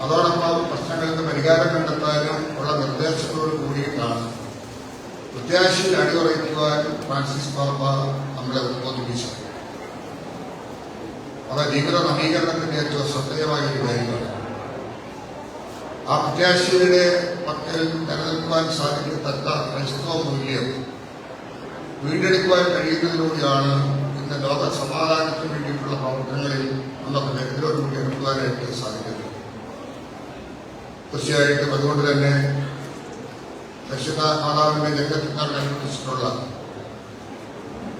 അതോടൊപ്പം പ്രശ്നങ്ങൾക്ക് പരിഹാരം കണ്ടെത്താനും ഉള്ള നിർദ്ദേശത്തോട് കൂടിയിട്ടാണ് പ്രത്യാശയിൽ അടിയുറയ്ക്കുവാൻ ഫ്രാൻസിസ് പാപ്പ നമ്മളെ ഉദ്ബോധിപ്പിച്ചത്. അത് ജീവിത നവീകരണത്തിന്റെ ഏറ്റവും ശ്രദ്ധേയമായ ഒരു കാര്യമാണ്. ആ പ്രത്യാശയുടെ പക്കൽ നിലനിൽക്കുവാൻ സാധിക്കത്തക്ക ക്രൈസ്തവ മൂല്യം വീണ്ടെടുക്കുവാൻ കഴിയുന്നതിലൂടെയാണ് ഇന്ന് ലോക സമാധാനത്തിന് വേണ്ടിയിട്ടുള്ള പ്രവർത്തനങ്ങളിൽ നമുക്ക് ഇതിലോടുകൂടി എടുക്കുവാനായിട്ട് സാധിക്കുന്നത്. തീർച്ചയായിട്ടും അതുകൊണ്ട് തന്നെ പരിശുദ്ധ മാതാവിന്റെ ജന്മത്തിനോടനുബന്ധിച്ചിട്ടുള്ള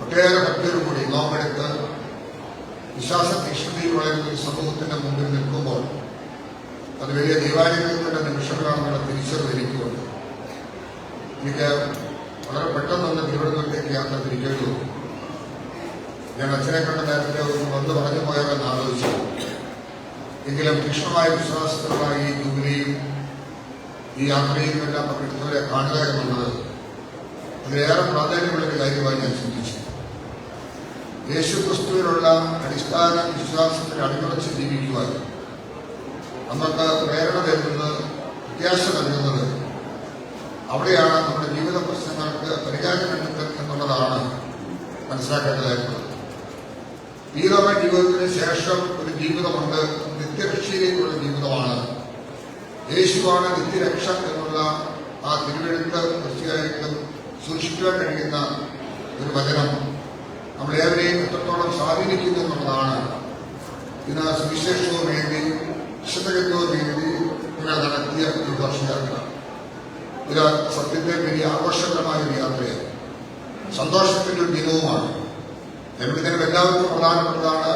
ഒട്ടേറെ ഭക്തരോടുകൂടി നോമ്പെടുത്ത് വിശ്വാസ തീക്ഷ്ണതയിൽ വളരുന്ന ഒരു സമൂഹത്തിന്റെ മുമ്പിൽ നിൽക്കുമ്പോൾ അത് വലിയ ദൈവാനുഗ്രഹത്തിന്റെ നിമിഷങ്ങളാണെന്നുള്ള തിരിച്ചറിവ് എനിക്കുണ്ട്. എനിക്ക് വളരെ പെട്ടെന്നൊന്ന് തിരുവനന്തപുരത്തേക്ക് യാത്ര തിരിക്കേണ്ടി വന്നു. ഞാൻ അച്ഛനെ കണ്ട നേരത്തെ വന്ന് പറഞ്ഞു പോയവരെന്ന് ആലോചിച്ചു. എങ്കിലും തീക്ഷ്ണമായ വിശ്വാസത്തിലുള്ള ഈ ജൂബിലിയും ഈ യാത്രയും എല്ലാം പങ്കെടുത്തവരെ കാണുക എന്നുള്ളത് അതിലേറെ പ്രാധാന്യമുള്ളൊരു കാര്യമായി ഞാൻ ചിന്തിച്ചു. യേശു ക്രിസ്തുവിനുള്ള അടിസ്ഥാന വിശ്വാസത്തിൽ അടിയുറച്ച് ജീവിക്കുവാൻ നമുക്ക് പ്രേരണ തരുന്നത്, പ്രത്യാശ നൽകുന്നത്, അവിടെയാണ് നമ്മുടെ ജീവിത പ്രശ്നങ്ങൾക്ക് പരിഹാരം കണ്ടെത്തുക എന്നുള്ളതാണ് മനസ്സിലാക്കേണ്ടതായിട്ടുള്ളത്. ഈതവണ ജീവിതത്തിന് ശേഷം ഒരു ജീവിതമുണ്ട്, നിത്യരക്ഷയിലേക്കുള്ള ജീവിതമാണ്. യേശുവാണ് നിത്യരക്ഷ എന്നുള്ള ആ തിരുവെഴുത്ത് തീർച്ചയായിട്ടും സൂക്ഷിക്കുവാൻ കഴിയുന്ന ഒരു വചനം നമ്മളേവരെയും എത്രത്തോളം സ്വാധീനിക്കുന്നു എന്നുള്ളതാണ്. ഇന്ന് സുവിശേഷവും വേണ്ടി വിശുദ്ധഗന്ധവും വേണ്ടി നിങ്ങൾ നടത്തിയ ഈ ഘോഷയാത്ര ഇത് സത്യത്തെ വലിയ ആഘോഷകരമായ ഒരു യാത്രയാണ്, സന്തോഷത്തിന്റെ ഒരു ദിനവുമാണ്. ജന്മദിനം എല്ലാവർക്കും പ്രധാനപ്പെട്ടതാണ്.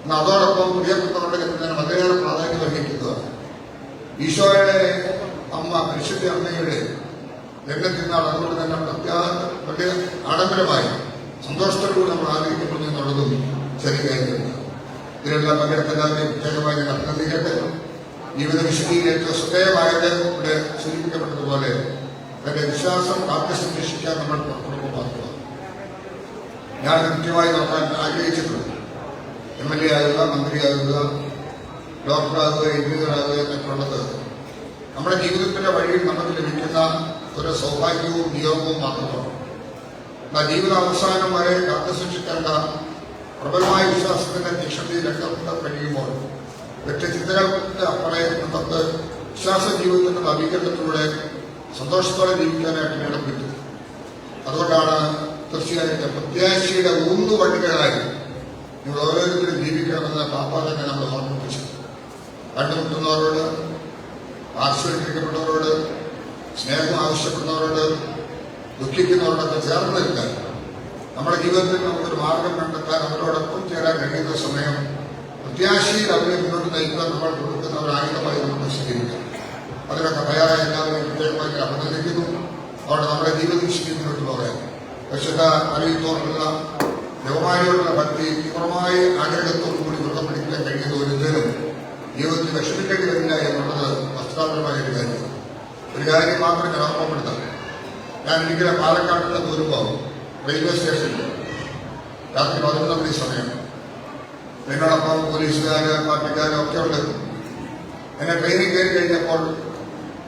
എന്നാൽ അതോടൊപ്പം പ്രിയപ്പെട്ടവരുടെ ജന്മദിനം വളരെയേറെ പ്രാധാന്യം വഹിക്കുന്നതാണ്. ഈശോയുടെ അമ്മ, പരിശുദ്ധ അമ്മയുടെ ജന്മദിനാൾ. അതുകൊണ്ട് തന്നെ വലിയ ആഡംബരമായി സന്തോഷത്തോടുകൂടി നമ്മൾ ആഗ്രഹിക്കപ്പെടുന്നു എന്നുള്ളതും ചെറിയ കാര്യമില്ല. ഇതിലെല്ലാം പങ്കെടുത്തെല്ലാവരെയും പ്രത്യേകമായി ഞാൻ അഭിനന്ദിക്കട്ടെ. ജീവിത വിശുദ്ധിയിൽ ഏറ്റവും ശ്രദ്ധേയമായത് ഇവിടെ സൂചിപ്പിക്കപ്പെട്ടതുപോലെ തന്റെ വിശ്വാസം കാത്തു സംരക്ഷിക്കാൻ നമ്മൾ പുറപ്പെടുമ്പോൾ മാത്രമാണ്. ഞാൻ കൃത്യമായി നോക്കാൻ ആഗ്രഹിച്ചിട്ടുണ്ട്. MLA ആകുക, മന്ത്രിയാകുക, ഡോക്ടറാകുക, എഞ്ചിനീയറാകുക എന്നൊക്കെയുള്ളത് നമ്മുടെ ജീവിതത്തിന്റെ വഴിയിൽ നമുക്ക് ലഭിക്കുന്ന ഒരു സൗഭാഗ്യവും നിയോഗവും മാത്രമാണ്. എന്നാൽ ജീവിതാവസാനം വരെ കാത്തു സൂക്ഷിക്കേണ്ട പ്രബലമായ വിശ്വാസത്തിന്റെ തീക്ഷണതയിൽ രംഗത്ത് കഴിയുമ്പോൾ വ്യക്തിചിന്തകൾക്ക് അപ്പുറേ നമുക്ക് വിശ്വാസ ജീവിതത്തിന്റെ നവീകരണത്തിലൂടെ സന്തോഷത്തോടെ ജീവിക്കാനായിട്ട് ഇടം പറ്റും. അതുകൊണ്ടാണ് തീർച്ചയായിട്ടും പ്രത്യാശയുടെ ഊന്നുവഴികളായി നിങ്ങൾ ഓരോരുത്തരും ജീവിക്കണമെന്ന് പാപ്പ തന്നെ നമ്മൾ ഓർമ്മിപ്പിച്ചു. കണ്ടുമുട്ടുന്നവരോട്, ആശ്രയിക്കപ്പെട്ടവരോട്, സ്നേഹം ആവശ്യപ്പെടുന്നവരോട്, ദുഃഖിക്കുന്നവരോടൊക്കെ ചേർന്ന് നിൽക്കാൻ, നമ്മുടെ ജീവിതത്തിൽ നമുക്കൊരു മാർഗം കണ്ടെത്താൻ അവരോടൊപ്പം ചേരാൻ കഴിയുന്ന സമയം പ്രത്യാശയിൽ അവരെ മുന്നോട്ട് നയിക്കാൻ നമ്മൾ കൊടുക്കുന്ന ഒരു ആയുധമായി നമുക്ക് സ്വീകരിക്കാം. അതിനൊക്കെ തയ്യാറായ എല്ലാവരെയും പ്രത്യേകമായി അഭിനന്ദിക്കുന്നു. അവിടെ നമ്മുടെ ജീവിത വിശുദ്ധി മുന്നോട്ട് പോകാൻ വിശുദ്ധ അറിയിത്തോടുള്ള ദേവമാരിയോടുള്ള ഭക്തി തീവ്രമായ ആഗ്രഹത്തോടു കൂടി വൃത്തം പിടിക്കാൻ കഴിയുന്ന ഒരുത്തരും ജീവിതത്തിൽ വിഷമിക്കേണ്ടി വരില്ല എന്നുള്ളത് വസ്തുതാപരമായ ഒരു കാര്യം. ഒരു കാര്യം മാത്രം ഞാൻ ഓർമ്മപ്പെടുത്താം. ഞാൻ ഒരിക്കലും പാലക്കാട്ടിൽ ദൂരുമ്പോൾ റെയിൽവേ സ്റ്റേഷനിൽ രാത്രി 11 മണി സമയം എന്നോടൊപ്പം പോലീസുകാര്, പാർട്ടിക്കാരും ഒക്കെ ഉണ്ട്. എന്നെ ട്രെയിനിൽ കയറി കഴിഞ്ഞപ്പോൾ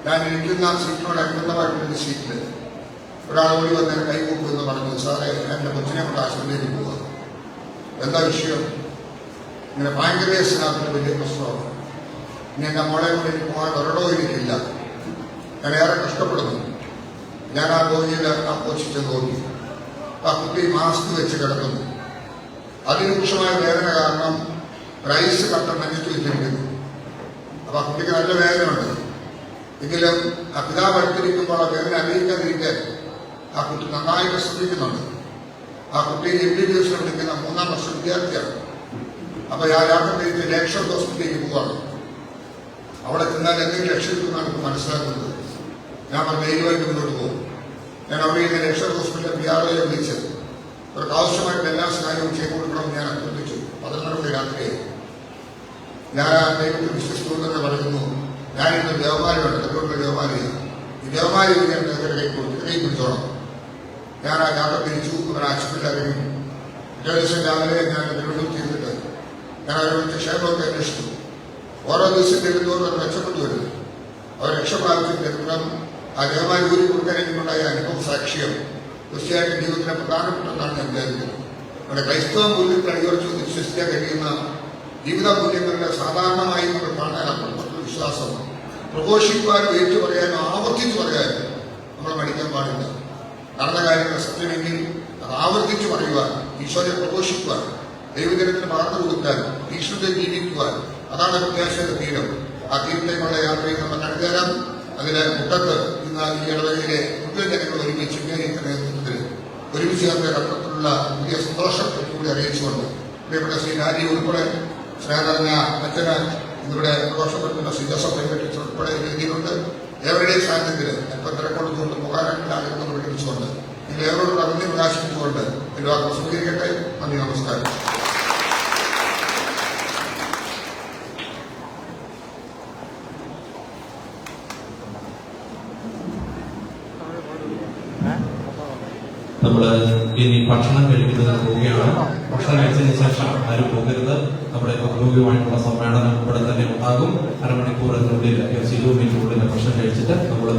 ഞാൻ ഇരിക്കുന്ന സീറ്റിനോട് അനുബന്ധമായിട്ടുള്ള സീറ്റിൽ ഒരാൾ കൂടി വന്ന് എന്നെ കൈകൂക്കുമെന്ന് പറഞ്ഞു. സാറേ, എന്റെ കൊച്ചിനെ കൊണ്ട് ആശുപത്രിയിലേക്ക് പോവുക. എന്താ വിഷയം? ഇങ്ങനെ പാൻക്രിയാസിനകത്ത് വലിയ പ്രശ്നമാണ്. ഇനി എന്റെ മോളെ കൊണ്ട് എനിക്ക് പോകാൻ ഒരിടവും എനിക്കില്ല. ഞാൻ ഏറെ കഷ്ടപ്പെടുന്നു. ഞാൻ ആ ബോഗിയിൽ ആ കോച്ചിച്ച് നോക്കി. ആ കുട്ടി മാസ്ക് വെച്ച് കിടക്കുന്നു. അതിരൂക്ഷമായ വേദന കാരണം റൈസ് കട്ടൻ നനച്ചു വെച്ചിരിക്കുന്നു. അപ്പൊ ആ കുട്ടിക്ക് നല്ല വേദനയുണ്ട്. എങ്കിലും ആ പിതാവ് അടുത്തിരിക്കുമ്പോൾ ആ വേദന അറിയിക്കാതിരിക്കാൻ ആ കുട്ടി നന്നായിട്ട് ശ്രദ്ധിക്കുന്നുണ്ട്. ആ കുട്ടി MBBS പഠിക്കുന്ന 3ാം വർഷ വിദ്യാർത്ഥിയാണ്. അപ്പൊ ആ രാത്രി ലക്ഷം ഹോസ്പിറ്റലിലേക്ക് പോവാണ്. അവിടെ ചെന്നാൽ എന്തെങ്കിലും രക്ഷിക്കുന്നതാണ് എനിക്ക് മനസ്സിലാക്കുന്നത്. ഞാൻ ധൈര്യമായിട്ട് മുന്നോട്ട് പോകും. ഞാൻ അവിടെ നിന്ന് ലക്ഷം ഹോസ്പിറ്റലിലെ PROയെ വിളിച്ച് അവർക്ക് ആവശ്യമായിട്ട് എല്ലാ സഹായവും ചെയ്തു കൊടുക്കണമെന്ന് ഞാൻ അഭ്യർത്ഥിച്ചു. 11 രാത്രിയായി. ഞാൻ ആ ദൈവത്തിൽ വിശ്വസിച്ചുകൊണ്ട് തന്നെ പറയുന്നു, ഞാനിന്ന് ദേവമാരിയുണ്ട്, തെക്കോട്ടുള്ള ദേവമാരിയാണ്. ഈ ദേവമാരി ഞാൻ കൈ പിടിച്ചോണം. ഞാൻ ആ യാത്ര തിരിച്ചു. അവർ ആശുപത്രിയിൽ അറിയും. ദിവസം രാവിലെ ഞാൻ തിരുവനന്തപുരം ചെയ്തിട്ട് ഞാൻ അവരെ വിളിച്ച് ക്ഷേമമൊക്കെ അന്വേഷിച്ചു. ഓരോ ദിവസം ചെല്ലുന്നതോറും അത് മെച്ചപ്പെട്ടു വരുന്നു. അവർ രക്ഷപ്രാപിച്ചിട്ട് ആ ദേവമാരി ഊരി കൊടുക്കാനുണ്ടായ അനുഭവ സാക്ഷ്യം തീർച്ചയായിട്ടും ജീവിതത്തിലെ പ്രധാനപ്പെട്ടതാണ് ഞാൻ വിചാരിക്കുന്നത്. നമ്മുടെ ക്രൈസ്തവ മൂല്യത്തിൽ അടിയുറച്ചു വിശ്വസിക്കാൻ കഴിയുന്ന ജീവിത മൂല്യങ്ങളുടെ സാധാരണമായി നമ്മൾ കാണാൻ അപ്പുറത്തുള്ള വിശ്വാസം പ്രഘോഷിക്കുവാനും ഏറ്റുപറയാനും ആവർത്തിച്ചു പറയാനും നമ്മൾ മടിക്കാൻ പാടില്ല. നടന്ന കാര്യങ്ങൾ സത്യമെങ്കിൽ അത് ആവർത്തിച്ചു പറയുവാൻ, ഈശോയെ പ്രഘോഷിക്കുവാൻ, ദൈവജനത്തിന് പകർന്നു കൊടുക്കാൻ, ഈശ്വരത്തെ ജീവിക്കുവാൻ, അതാണ് പ്രത്യാശയുടെ തീരം. ആ തീരത്തേക്കുള്ള യാത്രയിൽ നമ്മൾ കണ്ടുതരാം. അതിന് മുട്ടത്ത് ഇന്ന് ഈ ഇടവകയിലെ മുഴുവൻ ജനങ്ങൾ ഒരുമിച്ച് നേതൃത്വത്തിൽ ഒരുമിച്ച് ചേർന്നതിനപ്പുറത്തുള്ള പുതിയ സന്തോഷത്തെ കൂടി അറിയിച്ചുകൊണ്ട് പ്രിയപ്പെട്ട ശ്രീ രാജി ഉൾപ്പെടെ സ്നേഹനിറഞ്ഞ അച്ഛന് ഇന്നിവിടെ പ്രഘോഷപ്പെടുത്തുന്ന ശ്രീ ജോസഫ് വെങ്കടേഷ് ഉൾപ്പെടെ എഴുതിയിട്ടുണ്ട്. ഏവരുടെയും സാന്നിധ്യത്തിൽ എപ്പോൾ തിരക്കൊടുത്തുകൊണ്ട് പോകാനായിട്ട് ആഗ്രഹം പ്രകടിപ്പിച്ചുകൊണ്ട് നിങ്ങൾ ഏവരോട് നന്ദി പ്രകാശിപ്പിച്ചുകൊണ്ട് എന്റെ വാക്ക് സ്വീകരിക്കട്ടെ. നന്ദി, നമസ്കാരം. നമ്മൾ നമ്മൾ ഇനി ഭക്ഷണം കഴിക്കുന്നതിന് പോവുകയാണ്. ഭക്ഷണം കഴിച്ചതിന് ശേഷം ആരും പോകരുത്. നമ്മുടെ ഔദ്യോഗികമായിട്ടുള്ള സമ്മേളനം ഇവിടെ തന്നെ ഉണ്ടാകും. അരമണിക്കൂറിനുള്ളിൽ 0 മിനിറ്റിനുള്ളിൽ ഭക്ഷണം കഴിച്ചിട്ട് നമ്മൾ